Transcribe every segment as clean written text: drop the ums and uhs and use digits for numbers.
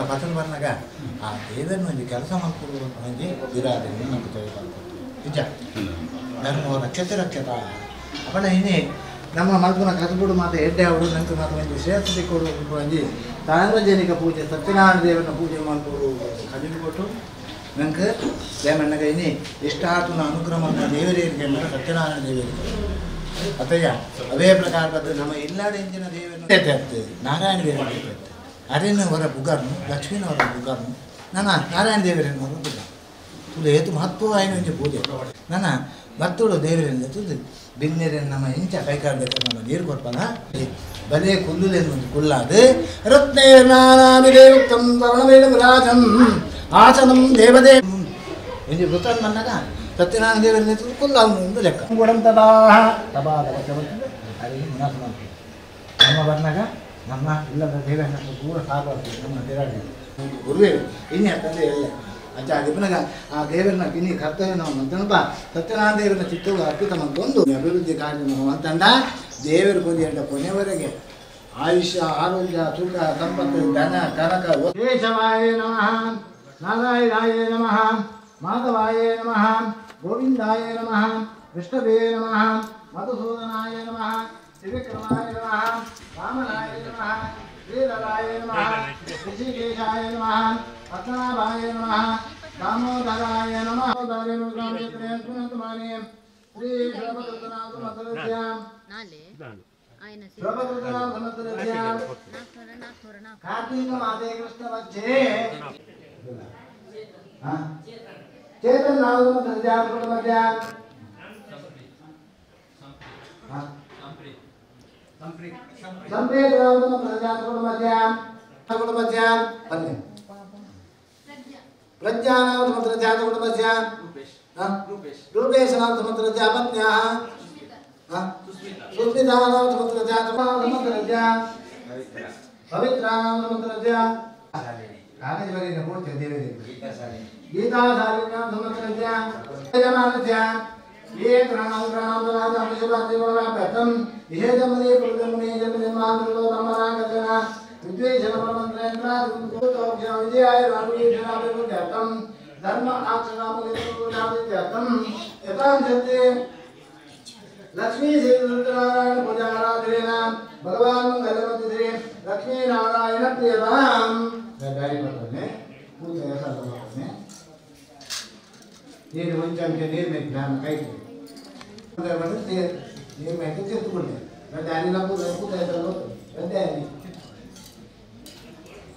ಪತನ ಬರ್ನಾಗ ಆ ದೇವರನ್ನು ಒಂದು ಕೆಲಸ ಮಾಡಿಕೊಡುವ ನನಗೆ ಇರಾದೇನು ನಮ್ಗೆ ತಿಳಿಬಾರ್ದು ನಿಜ ಧರ್ಮ ರಕ್ಷತ ಅವನ ಇನ್ನೇ ನಮ್ಮ ಮಲ್ಪನ ಕಸಬುಡು ಮಾತು ಎಡ್ಡೆ ಅವರು ನಂಗೆ ಮಾತು ಒಂದು ಶ್ರೇಷ್ಠತೆ ಕೊಡುವ ಅಂಜಿ ಸಾರ್ವಜನಿಕ ಪೂಜೆ ಸತ್ಯನಾರಾಯಣ ದೇವರನ್ನ ಪೂಜೆ ಮಾಡಿಕೊಡು ಕಡಿಮೆ ಕೊಟ್ಟು ನಂಗೆ ದೇವಣ್ಣಗೆ ಇನ್ನೇ ಇಷ್ಟಾರ್ಥ ಅನುಗ್ರಹ ಮಾಡಿದ ದೇವರಿಗೆ ಸತ್ಯನಾರಾಯಣ ದೇವರಿಗೆ ಅತಯ್ಯ ಅವೇ ಪ್ರಕಾರ ಬಂದು ನಮ್ಮ ಇಲ್ಲಾಡೆ ಇಂಜಿನ ದೇವರನ್ನು ನಾರಾಯಣ ದೇವರಿಗೆ ಅರೇನವರ ಬುಗಾರ್ನು ಲಕ್ಷ್ಮೀನವರ ಬುಗಾರ್ನು ನನ್ನ ನಾರಾಯಣ ದೇವರನ್ನವರು ಬುಗ ತುಳು ಏತು ಮಹತ್ವವಾಯಿನ ಇಂಚ ಪೂಜೆ ನನ್ನ ಭಕ್ತಳು ದೇವರಿಂದ ತುದು ಬಿನ್ನೆರನ್ನು ನಮ್ಮ ಇಂಚ ಕೈಕಾಡ್ಬೇಕು ನಮ್ಮ ನೀರು ಕೊಡ್ಪಲ್ಲ ಬಲೆ ಕುಲ್ಲುಲೆಂದು ಕುಲ್ಲಾದು ರತ್ನೇರ್ನಾನಾಮಿದೇಯುಕ್ತಂ ವರ್ಣವೇದ ವಿರಾಜಂ ಆಸನಂ ದೇವದೇ ಇಂಜಿ ವೃತ್ತನ್ ಮನ್ನಾಗ ಸತ್ಯನಾರಾಯಣ ದೇವರಿಂದ ತುದು ಕುಲ್ಲಾವು ಎಂದು ಲೆಕ್ಕ ಗುಡಂತದಾಹ ತಬಾದ ಬರ್ತದೆ ಅಲ್ಲಿ ಮುನಾಸ ಮಾಡ್ತೀವಿ ನಮ್ಮ ಬರ್ನಾಗ ನಮ್ಮ ಇಲ್ಲದ ದೇವರನ್ನ ದೂರ ಸಾಗಬಾರ್ದು ನಮ್ಮ ದೇವರ ಗುರುವೇ ಇನ್ನೇ ತಂದೆ ಎಲ್ಲ ಅಜ್ಜ ದಿಬ್ಬನಾಗ ಆ ದೇವರನ್ನ ಗಿನಿ ಕರ್ತವ್ಯ ನಾವು ಮಂತನಪ್ಪ ಸತ್ಯನಾರಾಯಣ ದೇವರನ್ನ ಚಿತ್ತವು ಅರ್ಪಿತ ಮಂತೊಂದು ಅಭಿವೃದ್ಧಿ ಕಾರ್ಯ ಮಂತಂಡ ದೇವರ ಪೂಜೆಯಿಂದ ಕೊನೆಯವರೆಗೆ ಆಯುಷ್ಯ ಆರೋಗ್ಯ ಸುಖ ಸಂಪತ್ತು ಧನ ಕನಕ ಕೇಶವಾಯ ನಮಃ ನಾರಾಯಣಾಯ ನಮಃ ಮಾಧವಾಯ ನಮಃ ಗೋವಿಂದಾಯ ನಮಃ ವಿಷ್ಣುವೇ ನಮಃ ಮಧುಸೂದನಾಯ ನಮಃ ತ್ರಿವಿಕ್ರಮಾಯ ನಮಃ ರಾಮನಾಯ ನಮಃ ಶ್ರೀಧರಾಯ ನಮಃ ಋಷಿಕೇಶಾಯ ನಮಃ ಪದ್ಮನಾಭಾಯ ನಮಃ दामोदराय नमः श्री श्रवतनाथ मंत्रस्याम कार्तिक मासे कृष्ण वच्चे चेतन नाम मंत्रस्याम कुटुंबस्याम संप्रेत नाम मंत्रस्याम कुटुंबस्याम पन्ने प्रज्ञानाम मंत्रस्याम कुटुंबस्याम रूपेश नाम मंत्रस्याम पत्न्याः सुस्मिता नाम मंत्रस्याम मंत्रस्याम पवित्रा नाम मंत्रस्याम कागज वाली ने बोल दे देवे गीता सारी नाम मंत्रस्याम जमानस्याम ये प्राणाम राजा विश्ववासी बोला प्रथम ये जमने प्रथमने जन्मांतरो धर्मरागतना विद्वेषण मंत्रेन्द्र गुरुतो विजयाय रामये जनाबे कहतम धर्म आचरणाम लेतम यतां जते लक्ष्मी श्रीनारायण पूजा आराधनेना भगवान मंगलमंदिरे लक्ष्मी नारायण प्रियताम गाड़ी में पूजा ऐसा करने ये वंचन के नीर में ध्यान कई अंदर बड़े ये मैं तो चित बोले रजानी ना पूजा ऐसा लो रजानी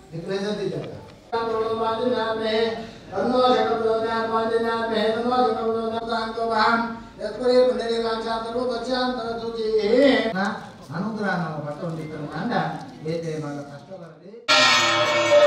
इतना दी जाता करोड़ वाजना में तन्नो शकरोना वाजना में तन्नो शकरोना सांतो वाम यत्परे पुण्य का चातरो बच्चान तरतुजी ना अनुग्रह नाम पट्टों दिक्कत मांडा ये दे माला कष्ट करते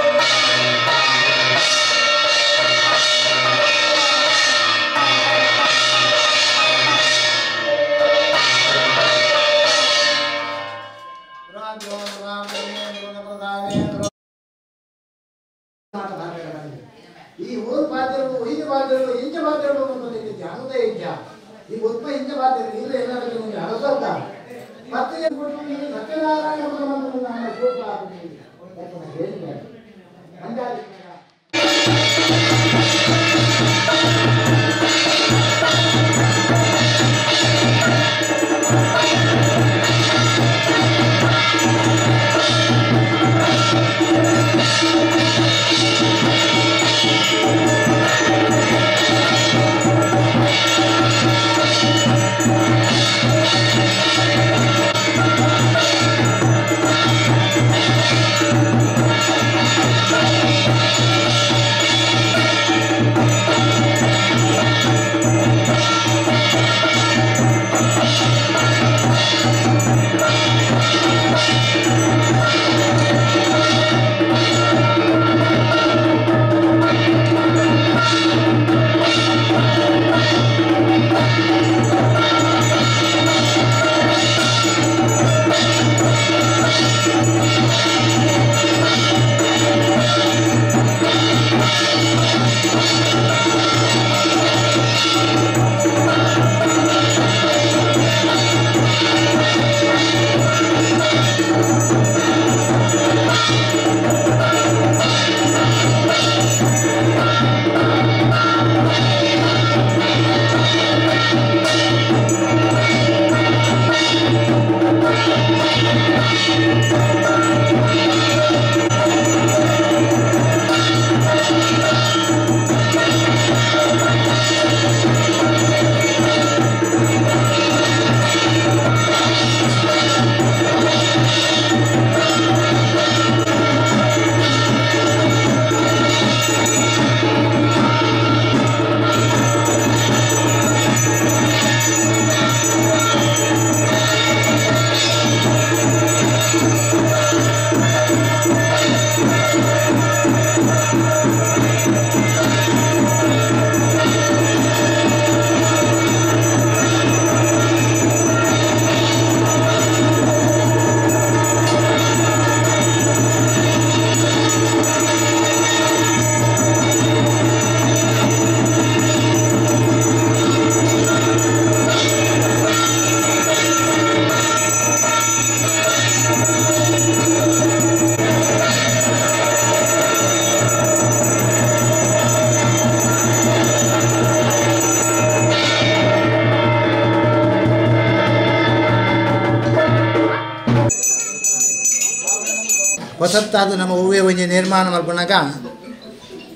ಹೊಸತ್ತಾದ ನಮ್ಮ ಹೂವೆ ಒಂಜಿ ನಿರ್ಮಾಣ ಮಲ್ಪನಾಗ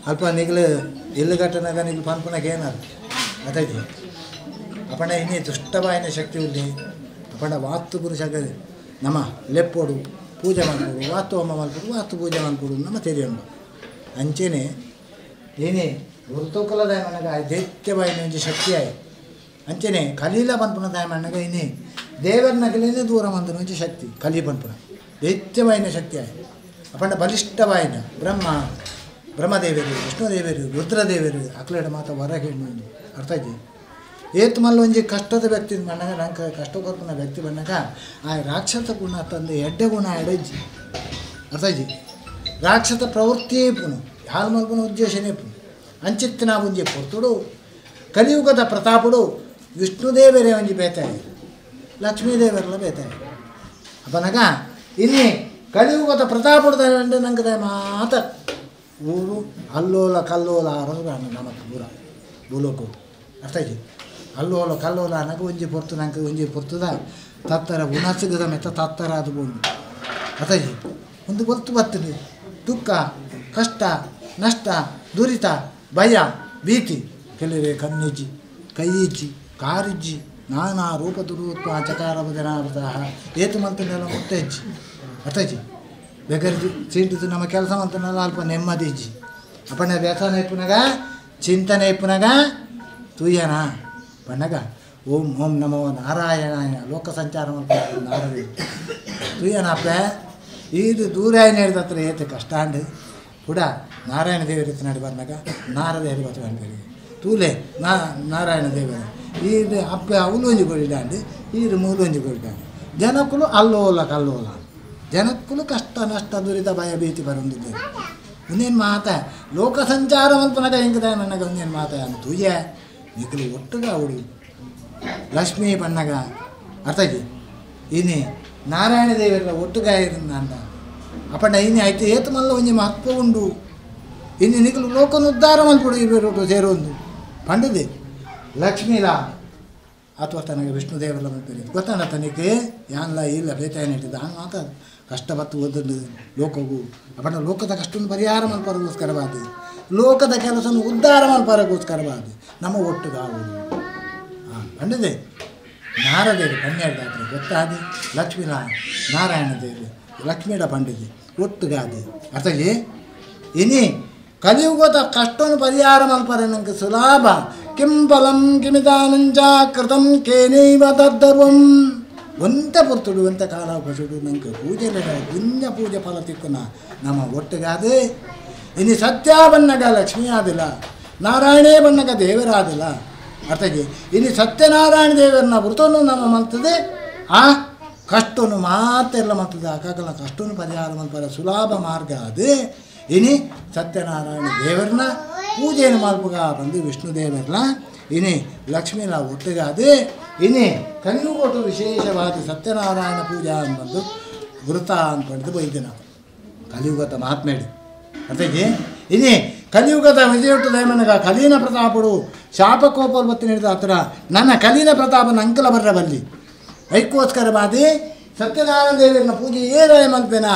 ಅಲ್ಪ ನಿಗ್ಲು ಇಲ್ಲು ಕಟ್ಟನಾಗ ನಿಗ್ಲು ಪನ್ಪುನಾಗ ಏನಾರು ಅದೈತಿ ಅಪಣ ಇನ್ನೇ ದುಷ್ಟವಾಯಿನ ಶಕ್ತಿ ಉಳ್ಳಿ ಅಪಣ ವಾತು ಪುರುಷಗ ನಮ್ಮ ಲೆಪ್ಪೋಡು ಪೂಜೆ ಮಾಡ್ಕೊಡು ವಾತು ಹೋಮ ಮಾಡ್ಕೊಡು ವಾತು ಪೂಜೆ ಮಾಡ್ಕೊಡು ನಮ್ಮ ತೆರೆಯೊಂದು ಅಂಚೆನೆ ಏನೇ ಋತುಕಲ ದಯಮಣ್ಣಗ ದೈತ್ಯವಾಯಿನ ಒಂಜಿ ಶಕ್ತಿ ಆಯ್ ಅಂಚೆನೆ ಕಲೀಲ ಪನ್ಪುನ ದಯಮಣ್ಣಗ ಇನ್ನೇ ದೇವರನ್ನ ಕಲಿಯೇ ದೂರ ಮಂದನ ಒಂಜಿ ಶಕ್ತಿ ಕಲಿ ಪನ್ಪುನ ದೈತ್ಯವಾಯಿನ ಶಕ್ತಿ ಆಯ್ ಅಪಂಡ ಬಲಿಷ್ಠವಾಯಿನ ಬ್ರಹ್ಮದೇವರು ವಿಷ್ಣುದೇವರು ರುದ್ರದೇವರು ಅಕ್ಲೇಡ ಮಾತ ಹೊರಗೆ ಹೆಣ್ಣು ಅರ್ಥ ಆಯ್ತು ಏತು ಮಲ್ಲ ಒಂಜಿ ಕಷ್ಟದ ವ್ಯಕ್ತಿ ಬಣ್ಣಗ ನಂಗೆ ಕಷ್ಟ ಕೊರ್ಪುನ ವ್ಯಕ್ತಿ ಬಣ್ಣಗ ಆ ರಾಕ್ಷಸ ಗುಣ ತಂದು ಎಡ್ಡೆ ಗುಣ ಎಡಜ್ಜಿ ಅರ್ಥ ಆಯ್ತು ರಾಕ್ಷಸ ಪ್ರವೃತ್ತಿಯೇ ಪುನು ಯಾರು ಮಲ್ಪನ ಉದ್ದೇಶನೇ ಪುನು ಅಂಚಿತ್ತಿನ ಒಂಜಿ ಪೊರ್ತುಡು ಕಲಿಯುಗದ ಪ್ರತಾಪುಡು ವಿಷ್ಣುದೇವರೇ ಒಂಜಿ ಬೇತಾಯಿ ಲಕ್ಷ್ಮೀದೇವರೆಲ್ಲ ಬೇತಾಯಿ ಅಪ್ಪನಗ ಇಲ್ಲಿ ಕಲಿಯುಗದ ಪ್ರತಾಪುಡು ನಂಗೆ ಮಾತ ಊರು ಅಲ್ಲೋಲ ಕಲ್ಲೋಲ ಆರೋದು ನಮ್ಮ ಪೂರ ಭೂಲೋಕು ಅರ್ಥ ಆಯ್ತು ಅಲ್ಲೋಲ ಕಲ್ಲೋಲ ನನಗೆ ಒಂಜಿ ಪೊರ್ತು ನಂಗೆ ಒಂಜಿ ಪೊರ್ತುದ ತತ್ತರ ಉಣಸಿಗದ ಮೆತ್ತ ತತ್ತರ ಅದು ಬೋದು ಅರ್ಥ ಆಯ್ತು ಒಂದು ಗೊತ್ತು ಬರ್ತದೆ ದುಃಖ ಕಷ್ಟ ನಷ್ಟ ದುರಿತ ಭಯ ಭೀತಿ ಕೆಲವೇ ಕಣ್ಣಿಜ್ಜಿ ಕೈಯಿಜ್ಜಿ ಕಾರಿಜ್ಜಿ ನಾನಾ ರೂಪದುರೂಪ ಚಕಾರ ಜನಾವೃತಃ ಏತು ಮಂತನೆಲ್ಲ ಮುಟ್ಟೆ ಇಜ್ಜಿ ಅರ್ಥ ಆಯ್ತು ಬೇಕಾದ್ರೆ ಚೀಂಟಿದ್ದು ನಮ್ಮ ಕೆಲಸ ಮಂತನೆಲ್ಲ ಅಲ್ಪ ನೆಮ್ಮದಿ ಇಜ್ಜಿ ಅಪ್ಪಣ್ಣ ವ್ಯಸನ ಇಪ್ಪುನಾಗ ಚಿಂತನೆ ಇಪ್ಪುನಾಗ ತುಯ್ಯನ ಪಣ್ಣಗ ಓಂ ಓಂ ನಮೋ ನಾರಾಯಣಾಯ ಲೋಕ ಸಂಚಾರ ಮಾಡ್ಕೊಂಡು ನಾರಾಯಣ ತುಯ್ಯನಪ್ಪ ಇದು ದೂರ ಹೇಳಿದ ಹತ್ರ ಏತೆ ಕಷ್ಟ ಅಂಡು ಕೂಡ ನಾರಾಯಣ ದೇವರ ಹತ್ರ ನಡಿ ಬಂದಾಗ ನಾರದೇವರು ಬತ್ತ ಅಂತಾರೆ ತೂಲೆ ನಾರಾಯಣ ದೇವರ ಇದು ಅಪ್ಪ ಅವಳು ಒಂಜಿ ಕೊಡಿದಾಂಡು ಇದು ಮೂಲೊಂಜಿ ಕೊಡಿದಾಂಡು ಜನಕ್ಕೂ ಅಲ್ಲೋಲ ಕಲ್ಲೋಲ ಜನಕ್ಕೂ ಕಷ್ಟ ನಷ್ಟ ದುರಿತ ಭಯ ಭೀತಿ ಬರೋದಿಲ್ಲ ಒಂದೇನು ಮಾತ ಲೋಕ ಸಂಚಾರ ಮಲ್ಪನಾಗ ಹೆಂಗದ ನನಗೆ ಒಂದೇನು ಮಾತ ಅಂತೂಯ್ಯ ನಿಖಲು ಒಟ್ಟುಗ ಅವಳು ಲಕ್ಷ್ಮೀ ಬಣ್ಣಗ ಅರ್ಥಜಿ ಇನ್ನೇ ನಾರಾಯಣ ದೇವರ ಒಟ್ಟುಗ ಇರಿಂದ ಅಂದ ಅಪ್ಪಣ್ಣ ಇನ್ನೇ ಆಯ್ತು ಏತು ಮಲ್ಲ ಒಂಜಿ ಮಹತ್ವ ಉಂಡು ಇನ್ನು ನಿಖಲು ಲೋಕನ ಉದ್ಧಾರ ಮಲ್ಪಡು ಇವರು ಸೇರೊಂದು ಪಂಡದೆ ಲಕ್ಷ್ಮೀಲಾ ಅಥವಾ ತನಗೆ ವಿಷ್ಣುದೇವರ ಮಲ್ಪರಿ ಗೊತ್ತಾಣ ತನಗೆ ಯಾನ್ಲ ಇಲ್ಲ ಬೇತಾಯನ ಇಟ್ಟಿದ್ದ ಹಂಗೆ ಮಾತ ಕಷ್ಟ ಬತ್ತು ಓದಲು ಲೋಕವು ಅಪ್ಪಣ್ಣ ಲೋಕದ ಕಷ್ಟವನ್ನು ಪರಿಹಾರ ಮಲ್ಪರಗೋಸ್ಕರವಾದ ಲೋಕದ ಕೆಲಸವನ್ನು ಉದ್ಧಾರ ಮಲ್ಪರಗೋಸ್ಕರವಾದ ನಮ್ಮ ಒಟ್ಟುಗಾವುದು ಹಾಂ ಪಂಡದೆ ನಾರದೇವಿ ಕನ್ಯಾದಾತ್ರೆ ಗೊತ್ತಾದೆ ಲಕ್ಷ್ಮೀಲ ನಾರಾಯಣ ದೇವಿ ಲಕ್ಷ್ಮೀಡ ಪಂಡಿದೆ ಒಟ್ಟುಗಾದೆ ಅರ್ಥಲಿ ಇನಿ ಕಲಿಯುಗದ ಕಷ್ಟವನ್ನು ಪರಿಹಾರ ಮಲ್ಪರೆ ನನಗೆ ಸುಲಭ ಕಿಂಬಲಂ ಕಿಮಿದಾನಂಜ ಕೃತಂ ಕೇನೈವ ತದ್ದರ್ವಂ ಒಂತೆ ಪುರ್ತುಡು ಒಂತೆ ಕಾಲ ಪಸುಡು ನಂಗೆ ಪೂಜೆ ಗುಂಜ ಪೂಜೆ ಫಲ ತಿಕ್ಕುನ ನಮ್ಮ ಒಟ್ಟಿಗಾದೆ ಇನ್ನು ಸತ್ಯ ಬಣ್ಣಗ ಲಕ್ಷ್ಮೀ ಆದಿಲ್ಲ ನಾರಾಯಣೇ ಬಣ್ಣಗ ದೇವರಾದಿಲ್ಲ ಅರ್ಥಗೆ ಇನ್ನು ಸತ್ಯನಾರಾಯಣ ದೇವರನ್ನ ವೃತವನ್ನು ನಮ್ಮ ಮಲ್ತದೆ ಆ ಕಷ್ಟವನ್ನು ಮಾತೆಲ್ಲ ಮಲ್ತದೆ ಆಕಾಗಲ್ಲ ಕಷ್ಟವನ್ನು ಪರಿಹಾರ ಮಲ್ಪರ ಸುಲಭ ಮಾರ್ಗ ಅದು ಇನಿ ಸತ್ಯನಾರಾಯಣ ದೇವರನ್ನ ಪೂಜೆಯನ್ನು ಮಲ್ಪಗ ಬಂದು ವಿಷ್ಣು ದೇವರನ್ನ ಇನಿ ಲಕ್ಷ್ಮೀನ ಒಟ್ಟಿಗಾದೆ ಇನಿ ಕಲಿಯುಗೋಟು ವಿಶೇಷವಾದ ಸತ್ಯನಾರಾಯಣ ಪೂಜಾ ಅಂದು ವೃತ ಅಂದ್ಕೊಂಡು ಬೈದೆ ನಾವು ಕಲಿಯುಗದ ಮಹಾತ್ಮೇಡಿ ಅರ್ಥಗೆ ಇನಿ ಕಲಿಯುಗದ ವಿಜಯೊಟ್ಟು ದಯಮನಗ ಕಲೀನ ಪ್ರತಾಪಡು ಶಾಪಕೋಪರು ಬತ್ತಿ ನೀಡಿದ ಹತ್ರ ನನ್ನ ಕಲೀನ ಪ್ರತಾಪನ ಅಂಕಲ ಬರ್ರ ಬಲ್ಲಿ ಐಕ್ಕೋಸ್ಕರ ಬಾದಿ ಸತ್ಯನಾರಾಯಣ ದೇವರನ್ನ ಪೂಜೆ ಏರಾಯ ಮಲ್ಪೇನ